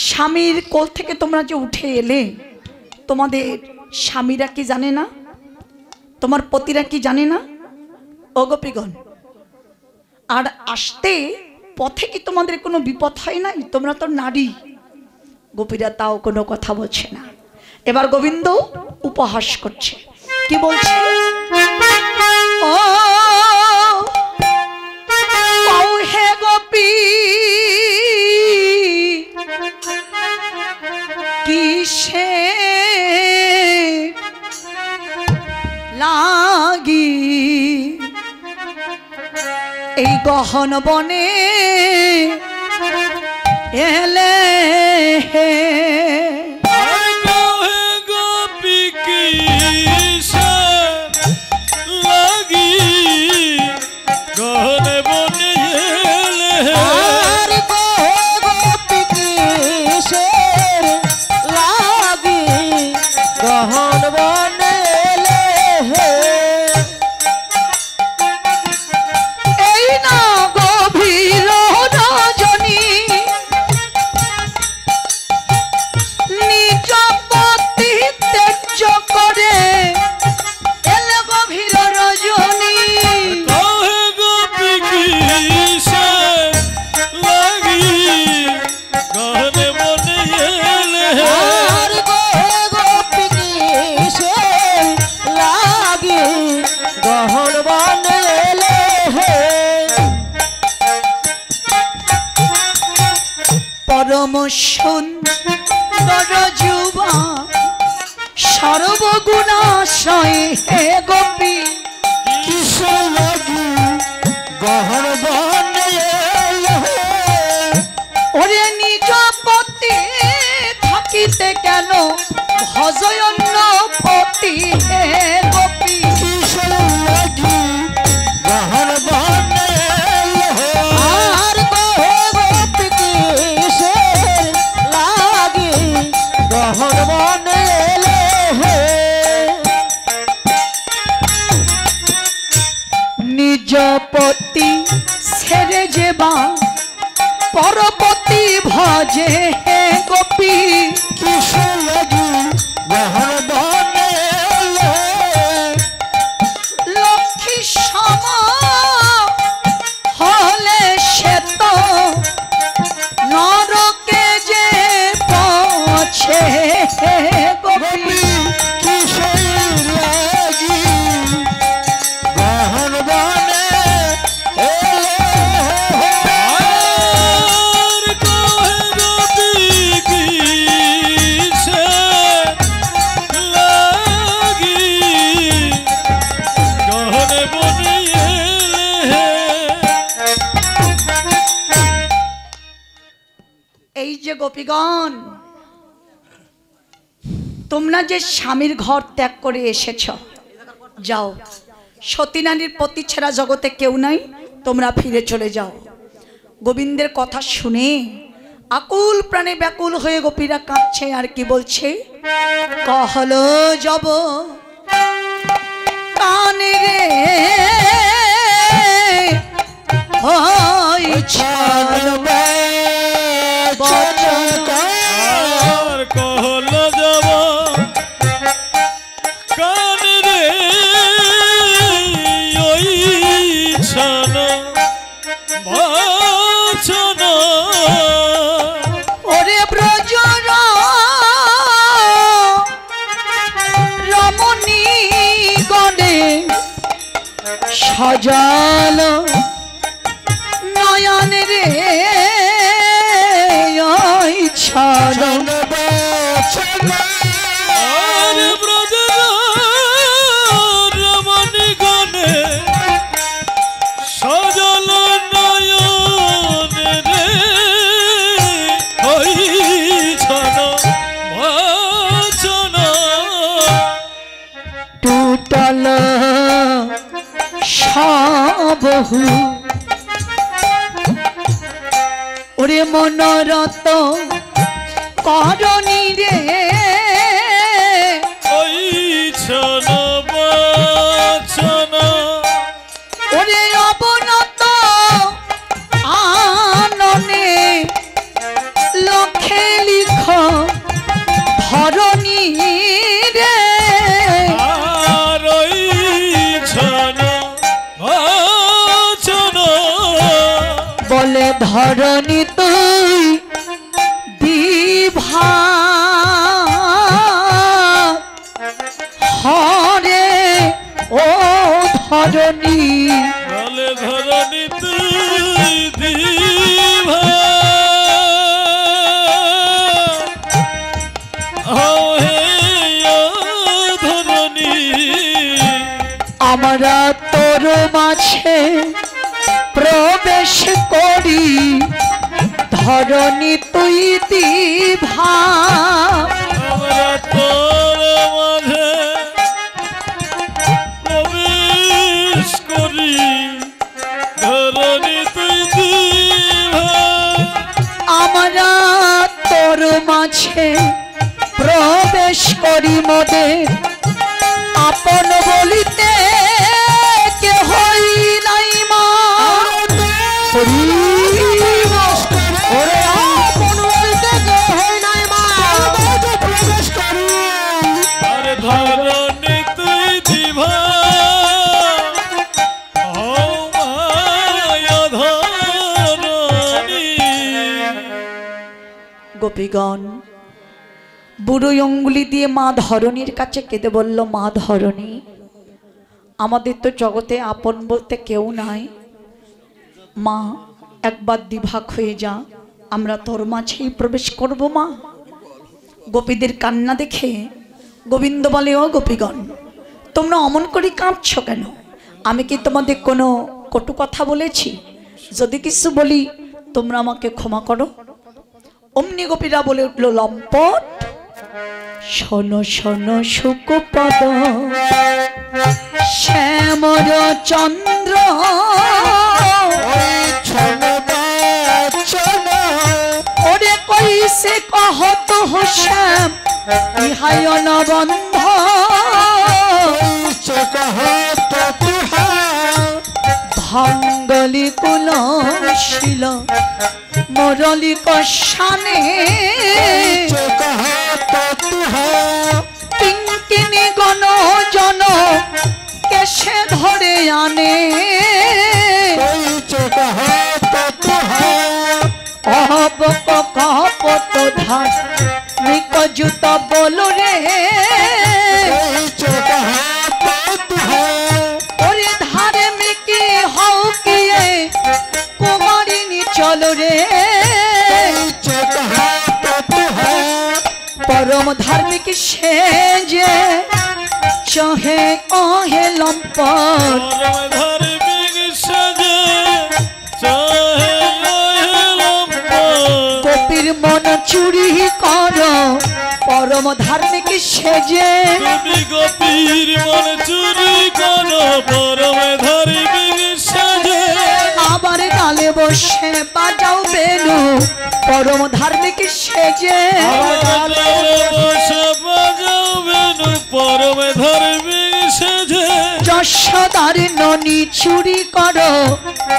স্বামীর কোল থেকে তোমরা যে উঠে এলে, তোমাদের স্বামীরা কি জানে না? তোমার পতিরা কি জানে না? ও গোপীগণ, আর আসতে পথে কি তোমাদের কোনো বিপদ হয় নাই? তোমরা তো নারী। গোপীরা তাও কোনো কথা বলছে না। এবার গোবিন্দ উপহাস করছে, কি বলছে? ও হে গোপী, কিসে লাগি এই গহন বনে এলে হে? গোপী কিসে লাগি গহনে বনে এলে হে? গোপী কিসে লাগি গহন বনে এলে হে? এই না গভীর রজনী, নিজ পতি ত্যায্য করে এলে গভীর রজনী। কহে গোপী কিসে লাগি গহনে বনে এলে হে? গোপী কিসে লাগি গহন বনে এলে হে? পরম সুন্দর যুবা সর্বগুণাশ্রয় হে গোপী, কিসে লাগি গহন বনে এলে হে? ওরে নিজ পতি থাকিতে কেন ভজয় অন্য পতি হে গোপী। কিসে লাগি গহন বনে এলে হে? আর গোপী কিসে লাগি গহন বনে এলে হে? নিজ পতি ছেড়ে যেবা পরপতি ভজে হে গোপী। কিসে লাগি গহন বনে এলে হে? লক্ষ্মী সম হলে সে তো নরকে যে পছে হে গোপী। কিসে লাগি গহন বনে এলে হে? আর কহে গোপী কিসে লাগি গহনে বনে এলে হে? এই যে গোপীগণ, তোমরা যে স্বামীর ঘর ত্যাগ করে এসেছ, যাও, সতীনারীর পতি ছাড়া জগতে কেউ নাই, তোমরা ফিরে চলে যাও। গোবিন্দের কথা শুনে আকুল প্রাণে ব্যাকুল হয়ে গোপীরা কাঁদছে, আর কি বলছে? কহলো যাব কানে রে ওই ছাড়বে বচন। আর কহল যাব কান রে ওই ছান ভাছন। ওরে ব্রজর রমণী গণে সজাল নয়ন রে ওই ছাড়। আর ব্রজর রমণী গণে সজল নয়ন বহু ওরে মনোরত করণী রে ওই ছন বচন ওরে অবনত আননে লক্ষ্যে লিখ ধরণী রে আর ওই ছন বচন বলে ধরণী তুই দিভা হরে ও ধরণী বলে ধরণী তুই দিভা হে ধরণী আমরা তোর মাঝে প্রবেশ করি ধরণী তুই দিভা আমরা তোর মাঝে প্রবেশ করি ধরণী তুই দিভা আমরা তোর মাঝে প্রবেশ করি মোদের আপন বলিতে কেহই নাই মা ওরে আপন বলিতে কেহই নাই মা প্রবেশ করি আরে ধরণী তুই দিভা ও মায়া ধরণী গোপীগণ বুড়োই অঙ্গুলি দিয়ে মা ধরণীর কাছে কেঁদে বলল, মা ধরণী, আমাদের তো জগতে আপন বলতে কেউ নাই, মা একবার দিভাগ হয়ে যা, আমরা তোর মাঝেই প্রবেশ করব মা। গোপীদের কান্না দেখে গোবিন্দ বলে, ও গোপীগণ, তোমরা অমন করে কাঁদছো কেন? আমি কি তোমাদের কোনো কটু কথা বলেছি? যদি কিছু বলি তোমরা আমাকে ক্ষমা করো। অমনি গোপীরা বলে উঠল, লম্পট, শোনো শোনো শুকপদ শ্যামর চন্দ্র, ওরে কইছে কহত শ্যাম ইহায় নবন্ধ, ভাঙ্গলি কুলশীল মরলি কশানে, কিঙ্কিনি গণ জন কেশে ধরে আনে, অবক কপত ধার নিকজুত বলো রে, ওরে ধারে মিকি হও কিয়ে কুমারিনী চলো রে, পরম ধার্মিক সেজে চহে অহে লম্পট, পরম ধার্মিক সেজে চহে লম্পট, গোপীর মন চুরি কর পরম ধার্মিক সেজে, তুমি গোপীর মন চুরি করো পরম ধার্মিক সেজে, আবার গালে বসে বাজাও বেনু পরম ধার্মিক সেজে, পরম ধার্মিক সেজে, যশোদার ননি চুরি করো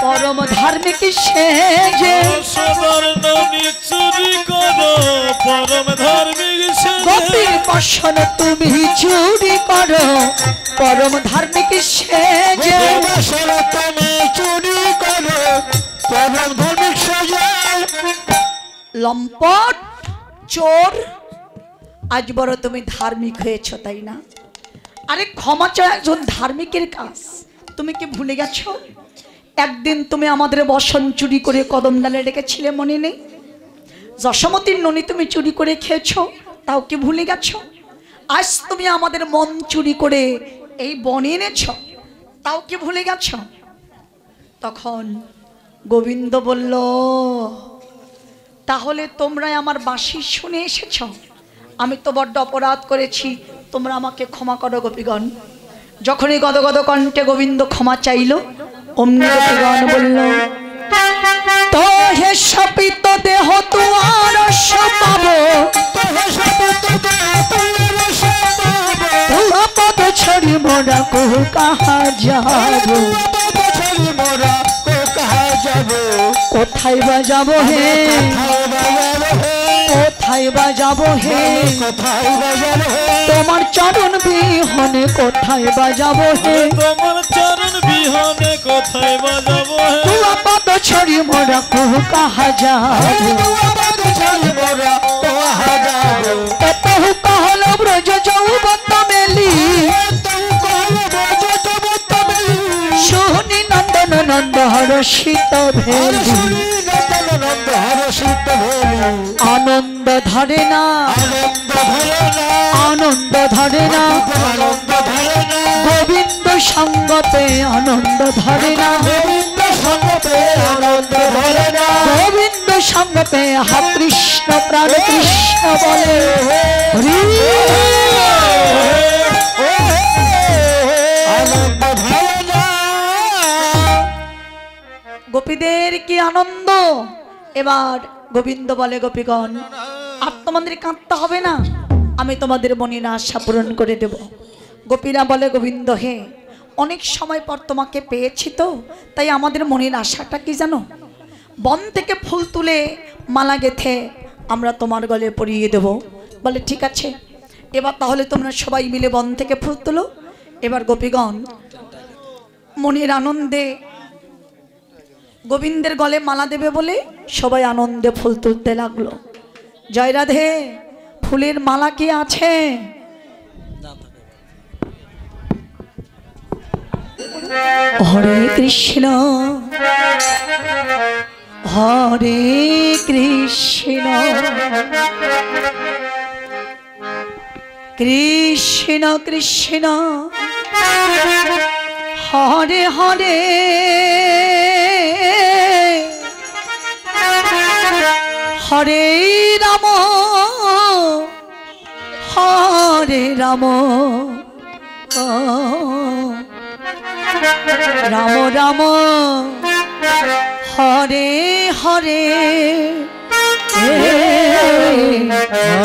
পরম ধার্মিক সেজে, সদর ননি চুরি করো পরম ধার্মিক সেজে, গোপীর বসন তুমি চুরি করো পরম ধার্মিক সেজে, লম্পট চোর, আজ বড় তুমি ধার্মিক হয়েছ তাই না? আরে ক্ষমা চাও একজন ধার্মিকের কাজ, তুমি কি ভুলে গেছো? একদিন তুমি আমাদের বসন চুরি করে কদম ডালে রেখেছিলে, মনে নেই? যশোমতীর ননি তুমি চুরি করে খেয়েছো, তাও কি ভুলে গেছো? আজ তুমি আমাদের মন চুরি করে এই বনে এনেছ, তাও কি ভুলে গেছ? তখন গোবিন্দ বলল, তাহলে তোমরা আমার বাঁশি শুনে এসেছ, আমি তো বড্ড অপরাধ করেছি, তোমরা আমাকে ক্ষমা করো গোপীগণ। যখনই গদগদ কণ্ঠে গোবিন্দ ক্ষমা চাইল, অমনি গোপীগণ বলল তো হে শপিত দেহ তোমার পাবো তোমার পদ ছড়ি মোরা কো কাহা যাবো কোথায় বা যাবো হে কোথায় বা যাবো হে তোমার চরণ বিহনে কোথায় বা যাবো হে তোমার চরণ বিহনে কোথায় বাজাবো হে তোমার পদ ছড়ি মোরা কো কাহা যাবো এতহু কহল ব্রজ যৌবত মেলি শুনি নন্দন নন্দ হরষিত ভেলি আনন্দ ধরে না আনন্দ ধরে না গোবিন্দ সঙ্গতে আনন্দ ধরে না গোবিন্দ সঙ্গতে হা কৃষ্ণ প্রাণ কৃষ্ণ বলে হরি গোপীদের কি আনন্দ। এবার গোবিন্দ বলে গোপীগণ আর তোমাদের কাঁদতে হবে না, আমি তোমাদের মনের আশা পূরণ করে দেব। গোপীরা বলে গোবিন্দ হে অনেক সময় পর তোমাকে পেয়েছি তো, তাই আমাদের মনের আশাটা কি জানো, বন থেকে ফুল তুলে মালা গেথে আমরা তোমার গলে পরিয়ে দেব। বলে ঠিক আছে, এবার তাহলে তোমরা সবাই মিলে বন থেকে ফুল তুলো। এবার গোপীগণ মনের আনন্দে গোবিন্দের গলে মালা দেবে বলে সবাই আনন্দে ফুল তুলতে লাগলো। জয় রাধে, ফুলের মালা কি আছে? হরে কৃষ্ণ হরে কৃষ্ণ কৃষ্ণ কৃষ্ণ হরে হরে হরে রাম হরে রাম রাম রাম হরে হরে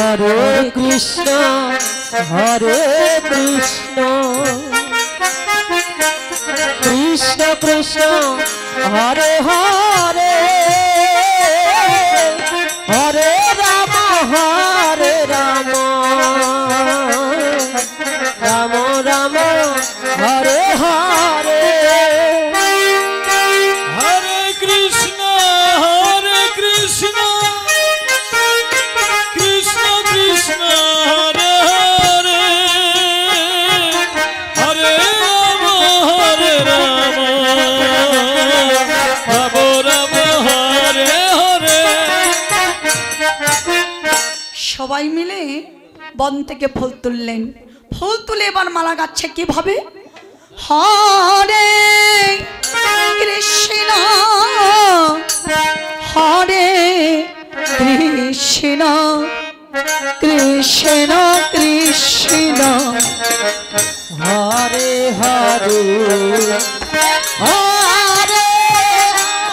হরে কৃষ্ণ কৃষ্ণ কৃষ্ণ হরে হরে হরে রাম রাম রাম হরে হরে হরে কৃষ্ণ কৃষ্ণ কৃষ্ণ হরে হরে হরে রাম রাম রাম হরে হরে। সবাই মিলে বন থেকে ফুল তুললেন। ফুল তুলে এবার মালা গাচ্ছে কিভাবে, হরে কৃষ্ণ হরে কৃষ্ণ কৃষ্ণ কৃষ্ণ হরে হরে হরে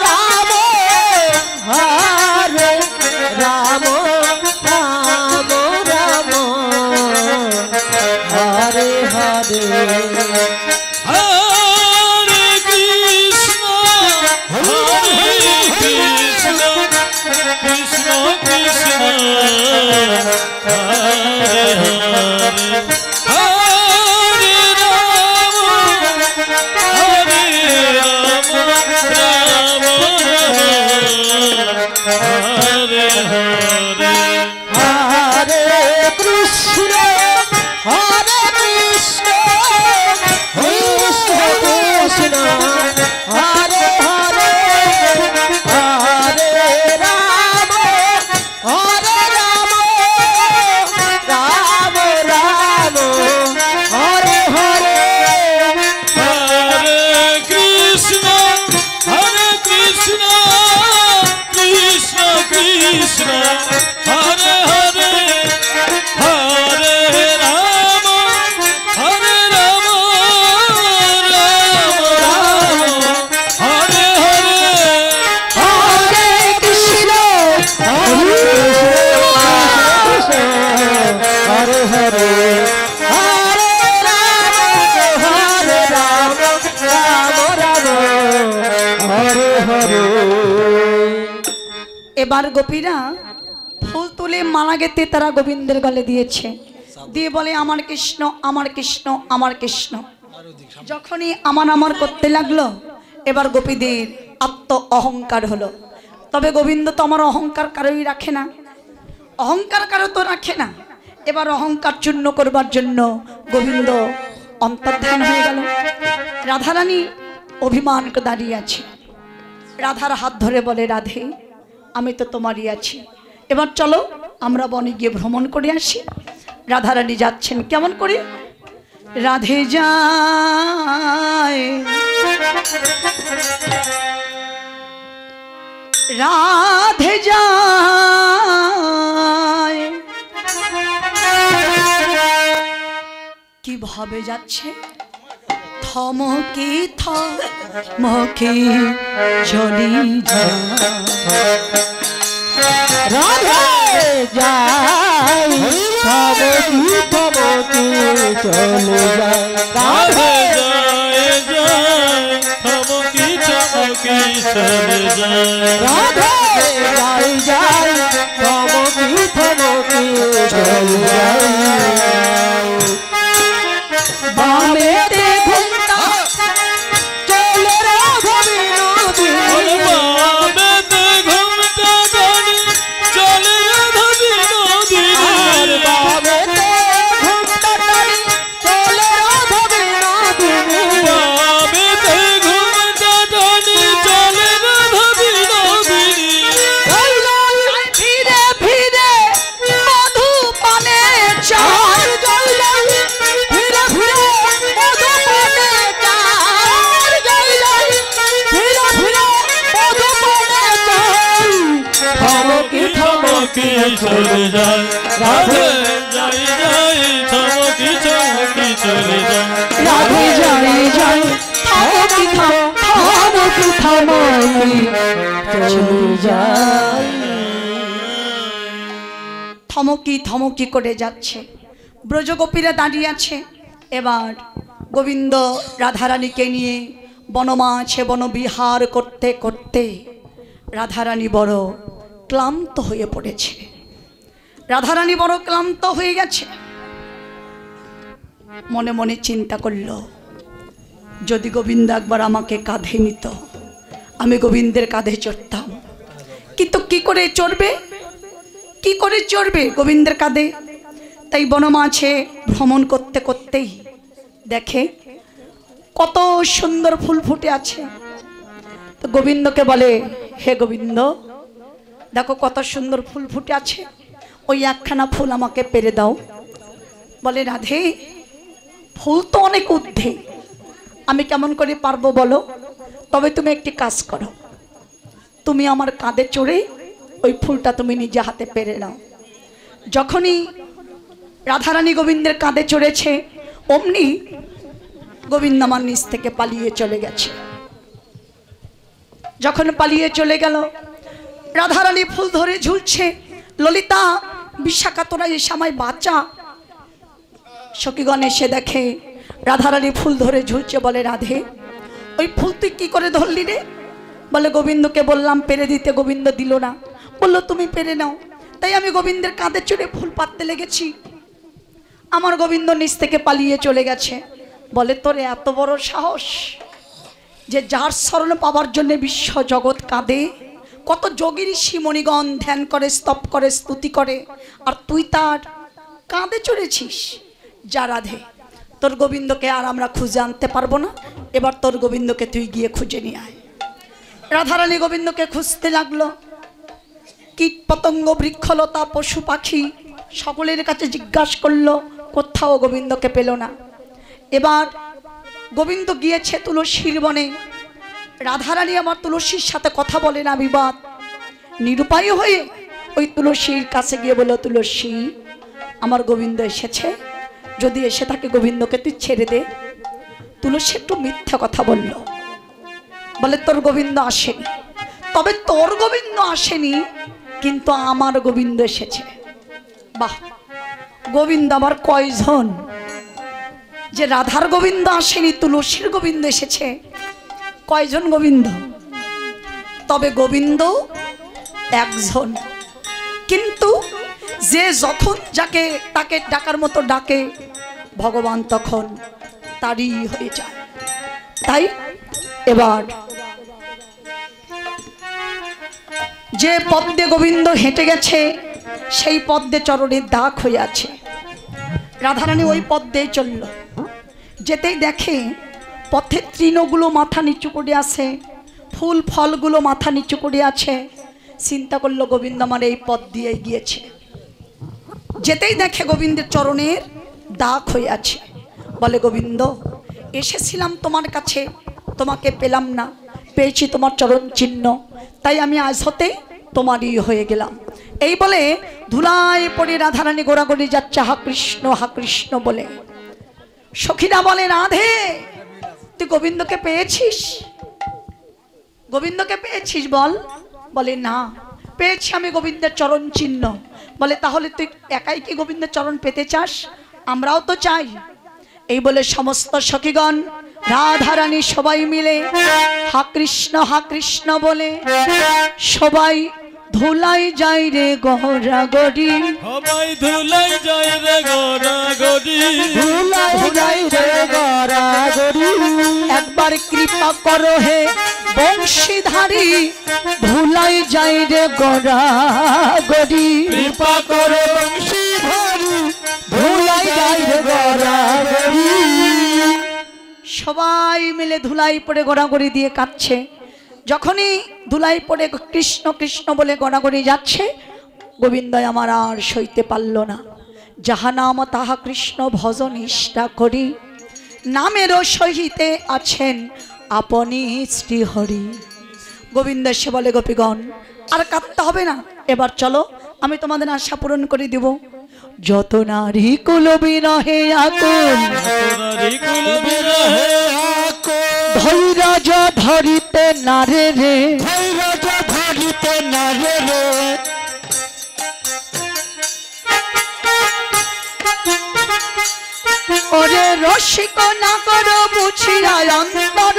রাম হরে রাম রাম রাম হরে হরে হরে হরে এবার গোপীরা ফুল তুলে মালা গেতে তারা গোবিন্দের গলে দিয়েছে, দিয়ে বলে আমার কৃষ্ণ আমার কৃষ্ণ আমার কৃষ্ণ। যখনই আমার আমার করতে লাগলো এবার গোপীদের আত্ম অহংকার হলো। তবে গোবিন্দ তো আমার অহংকার কারোই রাখে না, অহংকার কারো তো রাখে না। এবার অহংকার চূর্ণ করবার জন্য গোবিন্দ অন্তর্ধান হয়ে গেল। রাধারানী অভিমান করে দাঁড়িয়ে আছে, রাধার হাত ধরে বলে রাধে আমি তো তোমারই আছি, এবার চলো আমরা বনে গিয়ে ভ্রমণ করে আসি। রাধারানী যাচ্ছেন কেমন করে, রাধে যায় রাধে যায়, কিভাবে যাচ্ছে, থমকে থমকে চলি যায় রাধে যাই থমকি থমকি চলে যায় রাধে রাধে যায় থমকি থমকি চলে যায়। রাধে যাই যাই থমকি থমকি চলে যায় বামেতে ঘুমটা চলে রাধা বিনোদিনী ওরে বামেতে ঘুমটা ধনি চলে রাধা বিনোদিনী। আর বামেতে ঘুমটা টানি চলে রাধা বিনোদিনী বামেতে ঘুমটা ধনি চলে রাধা বিনোদিনী। ফিরে ফিরে মধু পানে চায়, ফিরে ফিরে মধু পানে চাই ফিরে ফিরে মধু পানে চাই থমকি থমকি চলে যায় রাধে যাই যাই থমকি থমকি চলে যায়। রাধে যাই যাই থমকি থমকি থমকি চলে যায় থমকি থমকি করে যাচ্ছে। ব্রজগোপীরা দাঁড়িয়ে আছে। এবার গোবিন্দ রাধারানীকে নিয়ে বনমাঝে বনবিহার করতে করতে রাধারানী বড় ক্লান্ত হয়ে পড়েছে। রাধারানী বড় ক্লান্ত হয়ে গেছে। মনে মনে চিন্তা করল, যদি গোবিন্দ একবার আমাকে কাঁধে নিত, আমি গোবিন্দের কাঁধে চড়তাম। কিন্তু কি করে চড়বে, কি করে চড়বে গোবিন্দের কাঁধে? তাই বনমাঝে ভ্রমণ করতে করতেই দেখে কত সুন্দর ফুল ফুটে আছে। তো গোবিন্দকে বলে, হে গোবিন্দ দেখো কত সুন্দর ফুল ফুটে আছে, ওই একখানা ফুল আমাকে পেরে দাও। বলে রাধে ফুল তো অনেক ঊর্ধ্বে, আমি কেমন করে পারবো বলো? তবে তুমি একটি কাজ করো, তুমি আমার কাঁধে চড়ে ওই ফুলটা তুমি নিজে হাতে পেরে নাও। যখনই রাধারানী গোবিন্দের কাঁধে চড়েছে অমনি গোবিন্দ আমার নিচ থেকে পালিয়ে চলে গেছে। যখন পালিয়ে চলে গেল রাধারানী ফুল ধরে ঝুলছে। ললিতা বিশাখা তোরা এসে আমায় বাঁচা। সখীগণ এসে দেখে রাধারানী ফুল ধরে ঝুলছে। বলে রাধে ওই ফুল তুই কি করে ধরলি রে? বলে গোবিন্দকে বললাম পেরে দিতে, গোবিন্দ দিল না, বললো তুমি পেরে নাও। তাই আমি গোবিন্দের কাঁধে চড়ে ফুল পাততে লেগেছি, আমার গোবিন্দ নিচ থেকে পালিয়ে চলে গেছে। বলে তোর এত বড় সাহস যে যার শরণ পাওয়ার জন্য বিশ্ব জগৎ কাঁদে, কত যোগী ঋষি মণিগণ ধ্যান করে, স্তব করে, স্তুতি করে, আর তুই তার কাঁধে চড়েছিস। যা রাধে তোর গোবিন্দকে আর আমরা খুঁজে আনতে পারবো না, এবার তোর গোবিন্দকে তুই গিয়ে খুঁজে নিয়ে আয়। রাধারানী গোবিন্দকে খুঁজতে লাগলো। কীট পতঙ্গ বৃক্ষলতা পশু পাখি সকলের কাছে জিজ্ঞাসা করলো, কোথাও গোবিন্দকে পেল না। এবার গোবিন্দ গিয়েছে তুলসীর বনে। রাধারানী আমার তুলসীর সাথে কথা বলে না, বিবাদ নিরুপায় হয়ে ওই তুলসীর কাছে গিয়ে বলল, তুলসী আমার গোবিন্দ এসেছে, যদি এসে থাকে গোবিন্দকে তুই ছেড়ে দে। তুলসী একটু মিথ্যা কথা বলল, বলে তোর গোবিন্দ আসেনি। তবে তোর গোবিন্দ আসেনি কিন্তু আমার গোবিন্দ এসেছে। বাহ, গোবিন্দ আবার কয়জন? যে রাধার গোবিন্দ আসেনি, তুলসীর গোবিন্দ এসেছে। কয়জন গোবিন্দ? তবে গোবিন্দ একজন, কিন্তু যে যখন যাকে তাকে ডাকার মতো ডাকে ভগবান তখন তারই হয়ে যায়। তাই এবার যে পদ্মে গোবিন্দ হেঁটে গেছে সেই পদ্মে চরণের দাগ হয়ে আছে। রাধারানী ওই পদ্মেই চলল, যেতেই দেখে পথের তৃণগুলো মাথা নিচু করে আছে, ফুল ফলগুলো মাথা নিচু করে আছে। চিন্তা করলো গোবিন্দ আমার এই পথ দিয়ে গিয়েছে। যেতেই দেখে গোবিন্দের চরণের দাগ হয়ে আছে। বলে গোবিন্দ এসেছিলাম তোমার কাছে, তোমাকে পেলাম না, পেয়েছি তোমার চরণ চিহ্ন, তাই আমি আজ হতে তোমারই হয়ে গেলাম। এই বলে ধুলায় পড়ে রাধারানী গোড়াগড়ি যাচ্ছে হা কৃষ্ণ বলে। সখীরা বলে রাধে তুই গোবিন্দকে পেয়েছিস? গোবিন্দকে পেয়েছিস বল। বলে না, পেয়েছি আমি গোবিন্দের চরণ চিহ্ন। বলে তাহলে তুই একাই কি গোবিন্দের চরণ পেতে চাস? আমরাও তো চাই। এই বলে সমস্ত সখীগণ রাধারানী সবাই মিলে হা কৃষ্ণ বলে সবাই ধুলাই যায় রে গড়াগড়ি, সবাই ধুলাই যায় রে গড়াগড়ি, ধুলাই যায় রে গড়াগড়ি। একবার কৃপা করো হে বংশীধারী, ধুলাই যায় রে গড়াগড়ি। কৃপা করো বংশীধারী, ধুলাই যায় রে গড়াগড়ি। সবাই মিলে ধুলাই পড়ে গড়াগড়ি দিয়ে কাঁদছে। যখনই ধুলাই পড়ে কৃষ্ণ বলে গড়াগড়ি যাচ্ছে, গোবিন্দ আমার আর সইতে পারল না। যাহা নাম তাহা কৃষ্ণ ভজন নিষ্ঠা করি, নামেরও সহিতে আছেন আপনি শ্রীহরি। গোবিন্দ সে বলে গোপীগণ আর কাঁদতে হবে না, এবার চলো আমি তোমাদের আশা পূরণ করে দিব। যত নারী কুল বিরহে আকুল, ধৈর্য ধরিতে নারে রে, ধৈর্য ধরিতে নারে রে। ওরে রসিক নাগর বুঝিয়া অন্তর,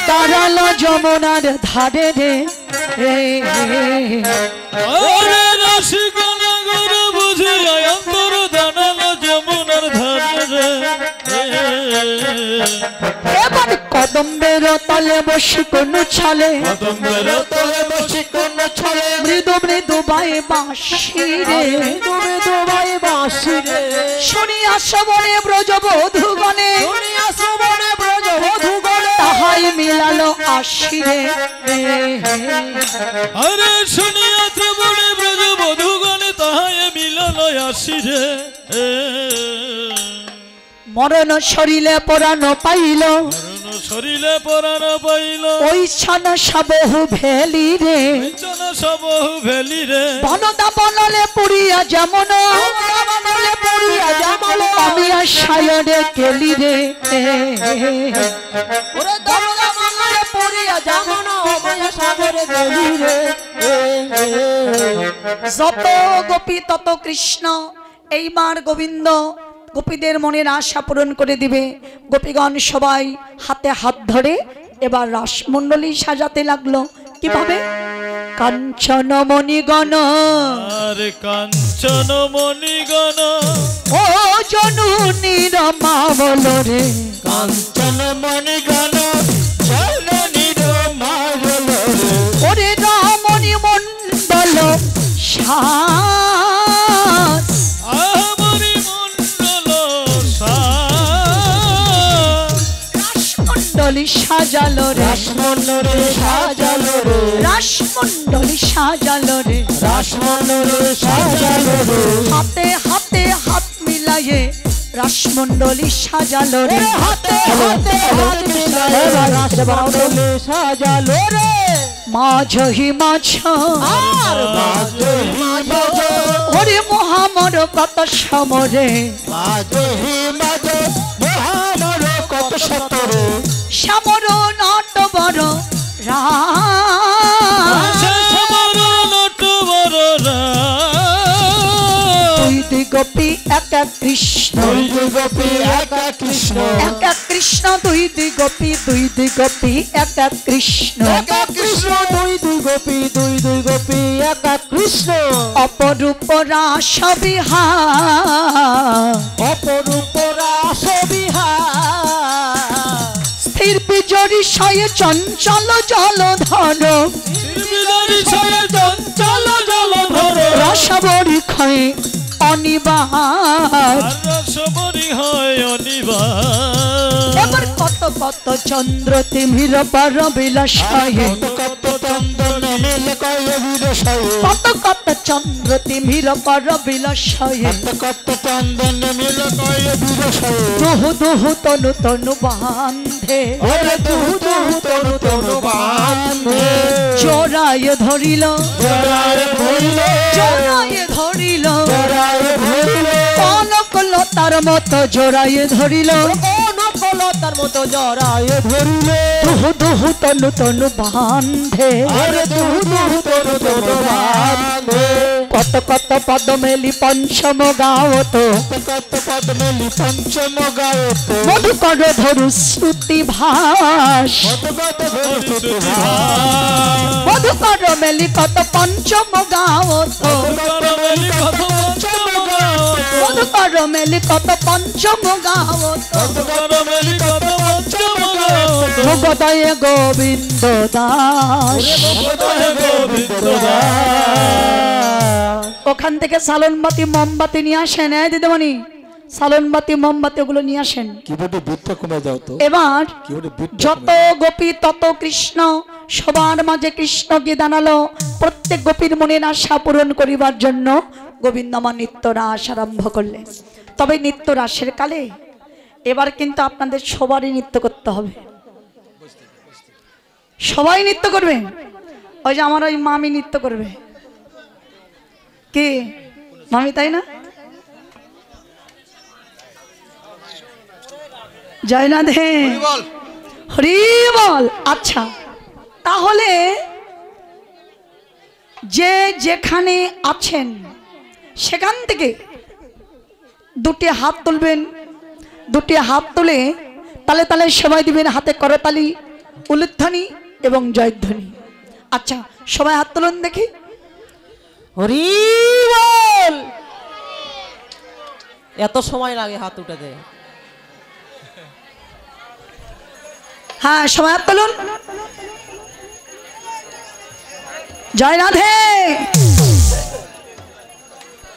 দাঁড়ালো যমুনার ধারে রে। ওরে রসিক নগর বুঝিয়া অন্তর দাঁড়ালো যমুনার ধারে। এবার কদম্বের তলে বসে কোন ছলে, কদম্বের তলে বসে কোন ছলে, মৃদু মৃদু বায়ে বাঁশি রে, মৃদু বাই বাঁশি রে। শুনিয়া শ্রবণে ব্রজবধূগণে, শুনিয়া শ্রবণে ব্রজবধূগণে, তাহাই মিলালো আশি রে। আরে শুনিয়া শ্রবণে ব্রজবধূগণে তাহাই মিলল আসি রে। মরণ শরীরে পরাণ পাইল, মরণ শরীরে পরাণ পাইল, ওই ছান সাবহু ভেলি রে। চন সবহু ভেলি রে। বনদা বনলে পুরিয়া যেমন, বনলে পুরিয়া যেমন, আমি আর সায়রে কেলি রে। ওরে দমলা মঙ্গলে পুরিয়া যেমন, মায়া সাগরে গেলি রে। যত গোপী তত কৃষ্ণ। এইবার গোবিন্দ গোপীদের মনের আশা পূরণ করে দিবে। গোপীগণ সবাই হাতে হাত ধরে এবার রাসমণ্ডলী সাজাতে লাগলো। কিভাবে? কাঞ্চন মণিগণ, আরে কাঞ্চন মণিগণ, ও জননী রমা বলো রে। কাঞ্চন মণিগণ, জননী রমা বলো রে। ওরে রমণী মণ্ডল সাজ, আমরি মণ্ডল রাসমণ্ডলী সাজালো রে, রাসমণ্ডলে সাজালো রে, রাসমণ্ডলী সাজালো রে। রাসমণ্ডলে সাজালো রে। হাতে হাতে হাত মিলায়ে রাসমণ্ডলী সাজালো রে। হাতে হাতে হাত মিলায়ে রাসমণ্ডলে সাজালো রে। মাঝহি মাঝ আর মাঝহি মাঝ, ওরে মহামর কত সমরে, মাঝহি মাঝ, মহামর কত সতরে। শ্যামর নট বড় রাজ, নট বড় রাজ। দুই দুই গোপী এক একা কৃষ্ণ দুই গোপী একা কৃষ্ণ একা কৃষ্ণ দুই দুই গোপী দুই দুই গোপী একা কৃষ্ণ একা কৃষ্ণ দুই দুই গোপী একা কৃষ্ণ অপরূপ রাস বিহার অপরূপ রাস বিহার স্থির বিজরি শয়ে চঞ্চল জলধর চঞ্চল জলধর রসবরি ক্ষয়ে অনিবার রসমণি হয় অনিবার এবার কত কত চন্দ্র তিমির পর বিলাসয়ে কত চন্দন মেল কয় বিরসয়ে কত কত চন্দ্র তিমির পর বিলাসয়ে কত চন্দন মেল কয় বিরসয়ে দুহু দুহু তনু তনু বান্ধে ওরে দুহু দুহু তনু তনু বান্ধে জোড়ায় ধরিল জড়ায় ধরিল জোড়ায় ধরিল জড়ায় ধরিল কনকলতার মতো জোড়ায় ধরিল কনকলতার মতো জড়ায় ধরিল দুহু দুহু তনু তনু বান্ধে আরে দুহু দুহু তনু তনু বান্ধে কত কত পদ্মেলি পঞ্চম গাওত কত পদ্মেলি পঞ্চম গায়ত মধুকর ধরু শ্রুতি ভাস কত ধরি মধুকর মেলি কত পঞ্চম গাওত করমেলি কত পঞ্চম গাওত মধুকর মেলি কত পঞ্চম গাওত করমেলি কত পঞ্চম গাওত ভগদয়ে গোবিন্দ দাস ভগদয়ে গোবিন্দ দাস। ওখান থেকে সালনবাতি মোমবাতি নিয়ে আসেন দিদিমণি সালনবাতি মোমবাতি ওগুলো নিয়ে আসেন কিবোর্ডে বিটটা কমে যাও তো এবার কিবোর্ডে বিটটা যত গোপী তত কৃষ্ণ সবার মাঝে কৃষ্ণকে দাঁড়ালো প্রত্যেক গোপীর মনের আশা পূরণ করিবার জন্য গোবিন্দ আমার নৃত্য রাস আরম্ভ করলেন। তবে নৃত্য রাসের কালে এবার কিন্তু আপনাদের সবারই নৃত্য করতে হবে, সবাই নৃত্য করবে। ওই যে আমার ওই মামি নৃত্য করবে, কি মামি তাই না? জয় রাধে, হরি বল। আচ্ছা, তাহলে যে যেখানে আছেন সেখান থেকে দুটি হাত তুলবেন, দুটি হাত তুলে তালে তালে সবাই দিবেন, হাতে করতালি, উলুধ্বনি এবং জয়ধ্বনি। আচ্ছা, সবাই হাত তুলুন দেখি। হরি বল। এত সময় লাগে হাত উঠাতে? হ্যাঁ, সবাই হাত তুলুন। জয় রাধে।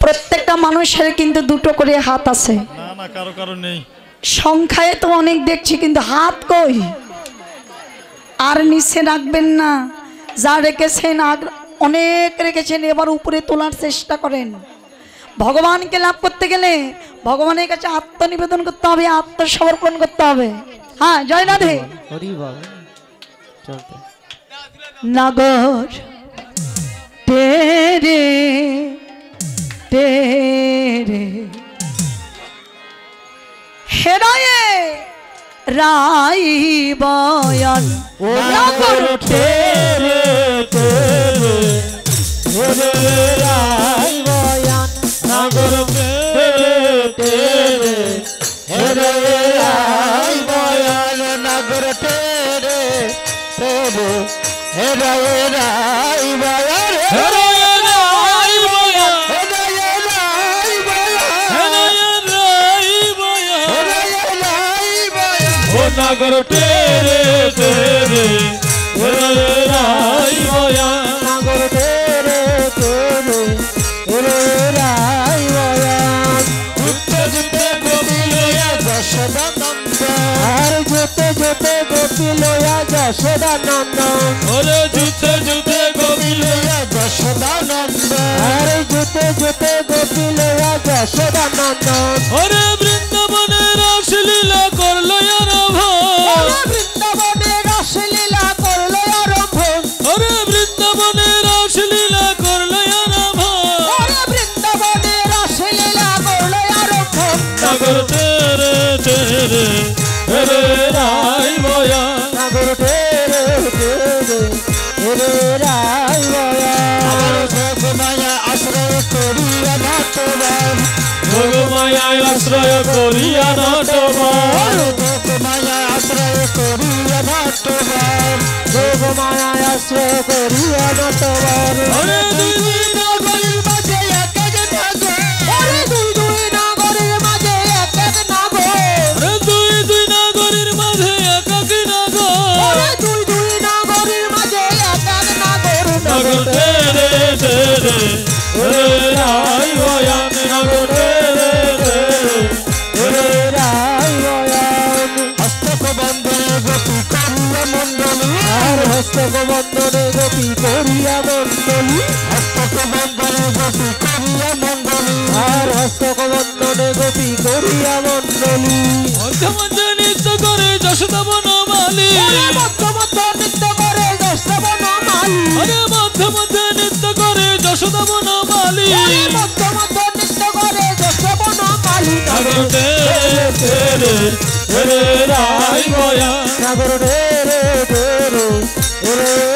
প্রত্যেকটা মানুষের কিন্তু দুটো করে হাত আছে, না না কারো কারো নেই। সংখ্যায় তো অনেক দেখছি, কিন্তু হাত কই? আর নিচে রাখবেন না, যা রেখেছেন অনেক রেখেছেন, এবার উপরে তোলার চেষ্টা করেন। ভগবানকে লাভ করতে গেলে ভগবানের কাছে আত্মনিবেদন করতে হবে, আত্মসমর্পণ করতে হবে। হ্যাঁ, জয় রাধে। হরি বল। চলতে নগর তেরে তেরে হেরায়ে রাই বয়ান, নগর তেরে তেরে তেরে রাই বয়ান নগর তেরে তেরে তেরে রাই বয়ান নগর তেরে তেরে তেরে রাই বয়ান হেরায় রাই বয়া, তেরে রাই বয়ান হেরায় রাই বয়া, তেরে রাই বয়ান ও নগর তেরে তেরে হেরায় রাই বয়া, নগর তেরে তেরে তেরে রাই বয়ান যুদ্ধে যুদ্ধে গোপী লইয়া যশোদানন্দ আর যেতে যেতে গোপী লয়া যশোদানন্দ ওরে যুদ্ধে যুদ্ধে গোপী লইয়া, যশোদানন্দ আর যেতে যেতে গোপী লয়া যশোদানন্দ ওরে বৃন্দাবনে রাসলীলা করলো আরম্ভ, বৃন্দাবনে রাসলীলা করলো আরম্ভ, ওরে বৃন্দাবনে রাসলীলা করলো আরম্ভ, বৃন্দাবনে রাসলীলা করলো আরম্ভ, নগর তেরে তেরে হেরে রাই বয়া, নগর তেরে তেরে তেরে রাই বয়ান আমার যোগ মায়া আশ্রয় করিয়া নাটবান ভগবান মায়ায় আশ্রয় করিয়া নটবর যোগ মায়া আশ্রয় করিয়া নটবর যোগ মায়া আশ্রয় করিয়া নটবর আরে দুই দুই নগরীর মাঝে এক এক নগর ওরে দুই দুই নগরের মাঝে এক এক নগর আরে দুই দুই নগরীর মাঝে এক এক নগর ওরে দুই দুই নগরের মাঝে এক এক নগর নগর তেরে তেরে রে রাই বয়ান নগর তেরে তেরে ওরে রাই বয়ান হস্তক বন্ধনে গোপী করিয়া মণ্ডলী আর হস্তক বন্ধনে গোপী করিয়া মণ্ডলী হস্তক বন্ধনে গোপী করিয়া মণ্ডলী আর হস্তক বন্ধনে গোপী করিয়া মণ্ডলী মধ্যে মধ্যে নৃত্য করে যশোদা বনমালী মধ্য মধ্য নৃত্য করে যশোদা বনমালী আরে মধ্যে মধ্যে নৃত্য করে যশোদা বনমালী মধ্য মধ্য নৃত্য করে যশোদা বনমালী নগর তেরে তেরে রে রাই বয়ান নগর রে রে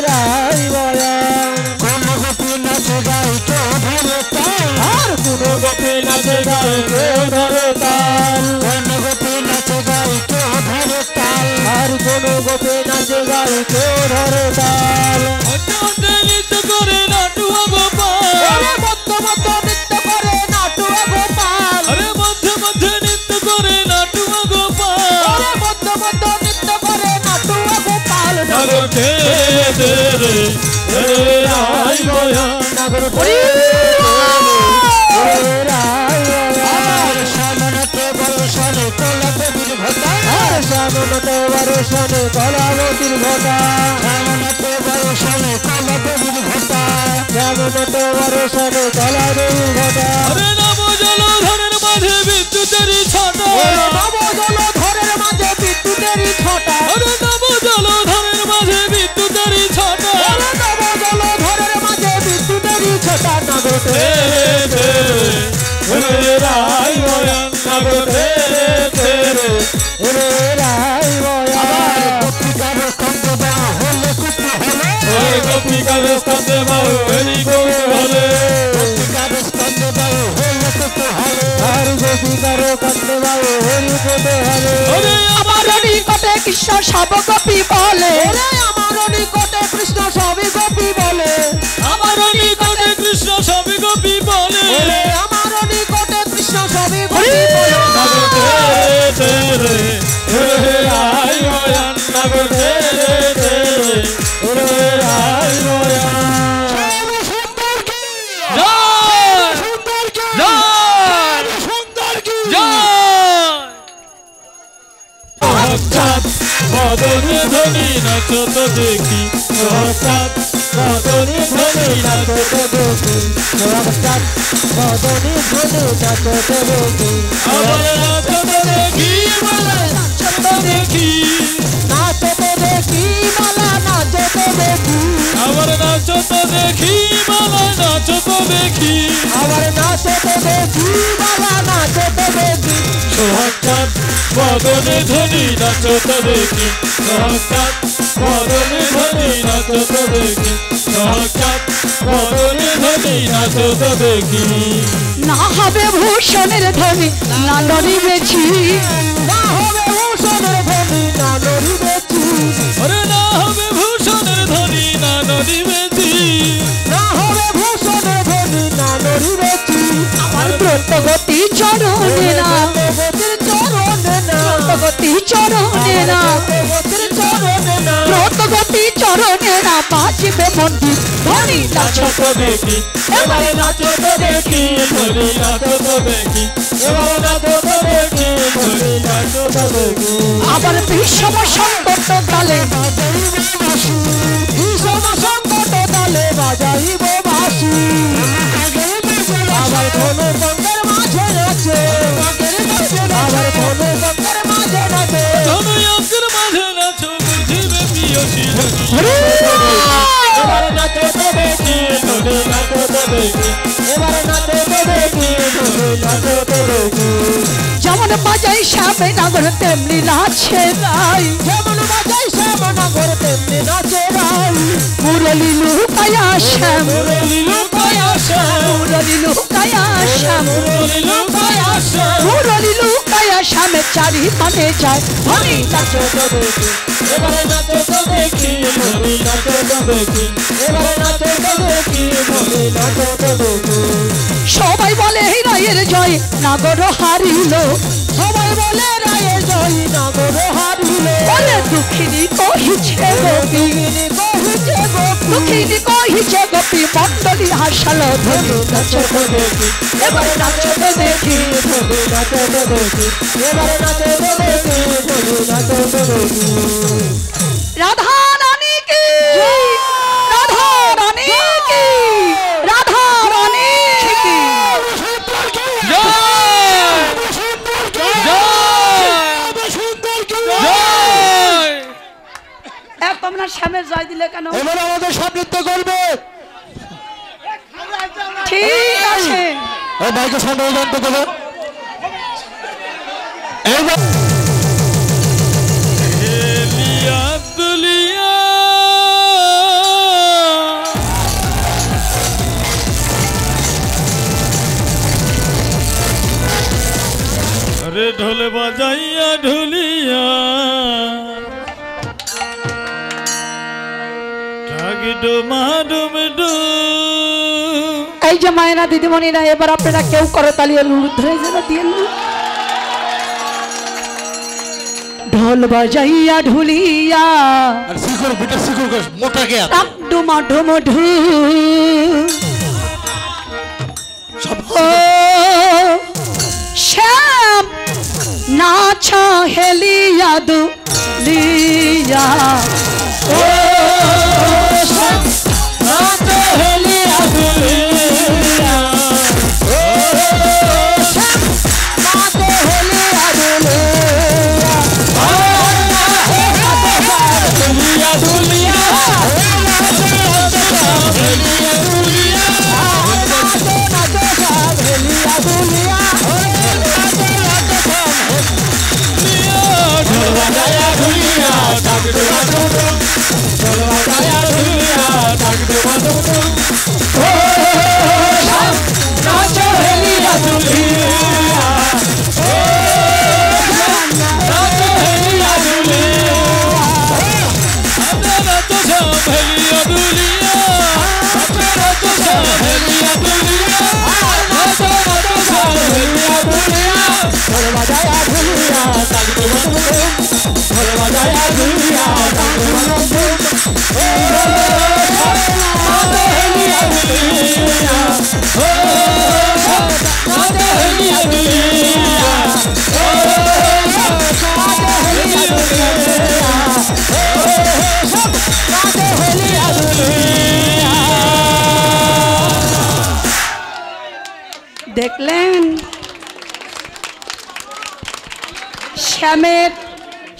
রাই বয়ান কোন গোপী নাচে গাই কেউ ধরে তাল আর কোন গোপী নাচে গাই কেউ ধরে তাল কোন গোপী নাচে গাই কেউ ধরে তাল আর কোন গোপী নাচে গাই কেউ ধরে তাল মধ্যে মধ্যে নৃত্য করে নাটুয়া গোপাল মধ্য মধ্য নৃত্য করে নাটুয়া গোপাল আরে মধ্যে মধ্যে নৃত্য করে নাটুয়া গোপাল মধ্য মধ্য নৃত্য করে নাটুয়া গোপাল নগর তেরে তেরে রে রাই বয়ান নগর সামনতে বর্ষণে কলাপতির ঘটা সামনতে বর্ষণে কলাপতির ঘটা সামনতে বর্ষণে কলাপতির ঘটা সামনতে বর্ষণে কলাপতির ঘটা আরে নব জলধরের মাঝে বিদ্যুতেরই ছটা নব জলধরের মাঝে বিদ্যুতেরই ছটা আরে নব জলধরের মাঝে বিদ্যুতেরই ছটা নব জলধরের মাঝে বিদ্যুতেরই ছটা নগর তেরে তেরে রে রাই বয়ান নগর তেরে তেরে রে রাই বয়ান পত্রিকার স্কন্ধ দেওয়া হলে কুপি হলে ওই গোপিকার স্কন্ধে বাহু হরি কৌতূহলে পত্রিকার স্কন্ধ দেওয়া হলে কুপি হলে আর গোপিকার স্কন্ধ দেওয়া হলে কুপি হলে ওরে আমার নিকটে কৃষ্ণ সব গোপী বলে আমার নিকটে কৃষ্ণ সবই গোপী বলে আমার নিকটে কৃষ্ণ সবই গোপী বলে আমার নিকটে কৃষ্ণ সবই গোপী বলে নগর তেরে তেরে রে রাই বয়ান নগর তেরে তেরে রে রাই বয়ান মদনে ধনী নাচো তো দেখি হঠাৎ মদনে ধনী নাচো তো দেখি মদনী ধনে নাচতে দেখি আবার নাচো তো দেখি বলে নাচো তো দেখি নাচতে দেখি মালা নাচতে দেখি আবার নাচো তো দেখি বলে নাচো তো দেখি আবার নাচতে দেখি মালা নাচতে দেখি হঠাৎ মদনে ধনী নাচো তো দেখি হঠাৎ মদনে ধনী নাচো তো দেখি হঠাৎ মদনে ধনী নাচো তো দেখি না হবে ভূষণের ধ্বনি না নড়িবেছি না হবে ভূষণের ধ্বনি না নড়িবেছি ওরে না হবে ভূষণের ধ্বনি না নড়িবেছি না হবে ভূষণের ধ্বনি না নড়িবেছি আমার ব্রতগতি চরণে না গতির চরণে না ব্রতগতি চরণে না গতির চরণে না ব্রতগতি চরণে না বাজিবে মন্দির ধ্বনি নাচো তো দেখি এবারে নাচো তো দেখি ধনী নাচো তো দেখি এবারে নাচো তো দেখি ধনী নাচো তো দেখি আবার বিষম সংকট কালে ভীষণ সংকট কালে বাজাইব বাঁশি আবার ধনু গঙ্গের মাঝে নাচে আবার ধনু গঙ্গের মাঝে নাচে ধনু অঙ্কের মাঝে নাচো বুঝিবে প্রিয়সী এবার নাচে তো দেখি ধনী নাচো তো দেখি এবার নাচে তো দেখি নাচে তো দেখি যেমন বাজাই শ্যামে নাগর তেমনি নাচে রাই যেমন বাজাই শ্যাম নগর তেমনি নাচে রাই মুরলি লুকায়া শ্যাম মুরলি লুকায়া মুরলি লুকায়া শ্যাম মুরলি লুকায়া শ্যামে চারি মানে যায় ধনী নাচো তো দেখি এবারে নাচো তো দেখি ধনী নাচো তো দেখি এবারে নাচো তো দেখি ধনী নাচো তো দেখি সবাই বলে রায়ের জয় নাগর হারিল সবাই বলে রায়ের জয় নাগর হারিল বলে দুঃখিনী কহিছে গোপী দুঃখিনী কহিছে গোপী মণ্ডলী হাসালো ধনী নাচো তো দেখি এবারে নাচো তো দেখি ধনী নাচো তো দেখি এবারে নাচো তো দেখি ধনী নাচো তো দেখি রাধা রানী কি রাধা রানী কি রাধা রানী কি তোমরা শ্যামের জয় দিলে কেন? এবার আমাদের সব নৃত্য করবে। ঠিক আছে এই ভাইকে সামনে জানতে দেবে এইবার अरे ढोल बजाइया ढोलिया এই যে মায়েরা দিদিমণিরা এবার আপনারা কেউ করে তালিয়ে লুধরে যেন দিয়ে ঢোল বাজাইয়া ঢুলিয়া আর শিখর বেটা শিখর কর মোটা কে আছে ডুমা ডুমো ঢু শ্যাম নাছা হেলিয়া দুলিয়া ও শ্যাম নাছা হেলিয়া দুলিয়া ও শ্যাম নাছা হেলিয়া দুলিয়া দুলিয়া দুলিয়া দেখলেন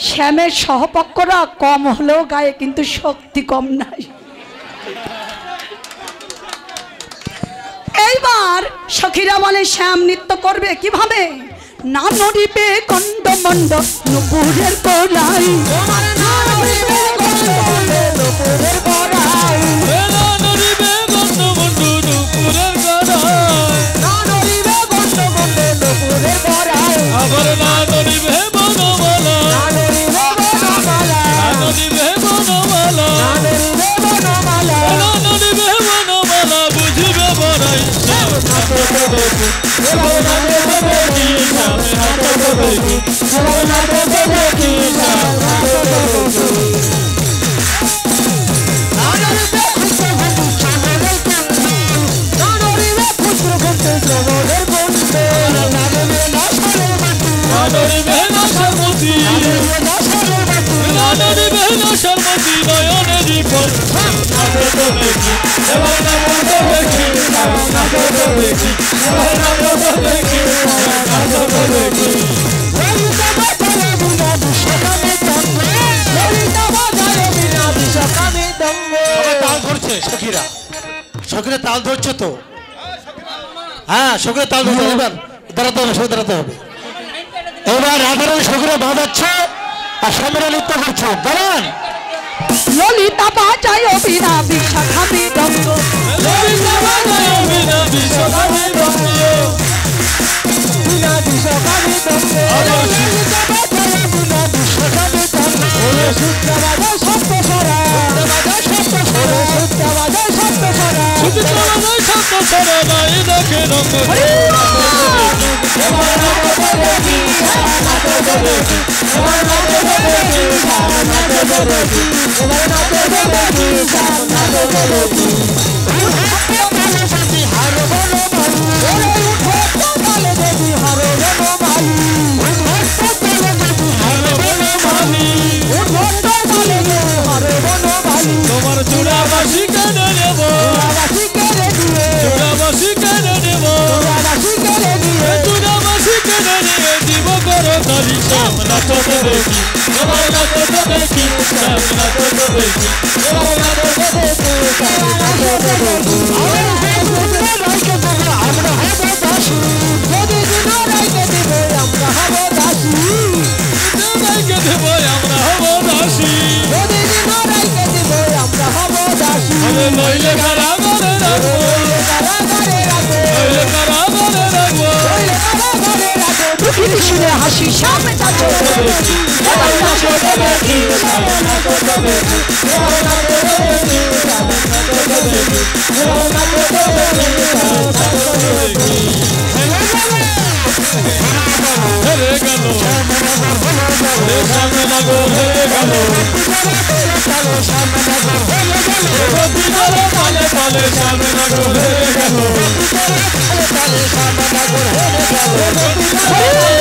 শ্যামের সহপক্ষরা কম হলেও গায়ে কিন্তু শক্তি কম নাই। এইবার সখীরা বলে শ্যাম নৃত্য করবে কিভাবে না নড়িবে কন্ডমন্ড নুপুরের গোড়াই সখীরা তাল ধরছে তো হ্যাঁ সখীরা তাল ধরছে এবার দাঁড়াতে হবে সব দাঁড়াতে হবে এবার রাধারানী সখীরা বাজাচ্ছে আর শ্যামেরা নৃত্য করছে দাঁড়ান ললিতা বাজায় বিনা বিশাখা মৃদঙ্গ ললিতা বাজায় বিনা তোমার চূড়াবাসী কেনে নেব চূড়াবাসী কেনে নেব চূড়াবাসী কেনে নিয়ে দিব করো তালি সামনা তো দেখি তোমার নাচ তো দেখি সামনা তো দেখি তোমার নাচ তো দেখি আমরা হব দাসী যদি দিন রাইকে দিবে আমরা হব দাসী রাইকে দেব আমরা হব দাসী যদি দিন রাইকে দিবে আমরা হব দাসী আমি নইলে কারাগারে রাখবো নইলে কারাগারে রাখবো দুঃখিত শুনে হাসি সামনে নাচো দেখি এবার নাচো দেখি হেরে গেল সামনে লাগো হেরে গেল পালে পালে সামনে লাগো হেরে গেল হেরে গেল Hey!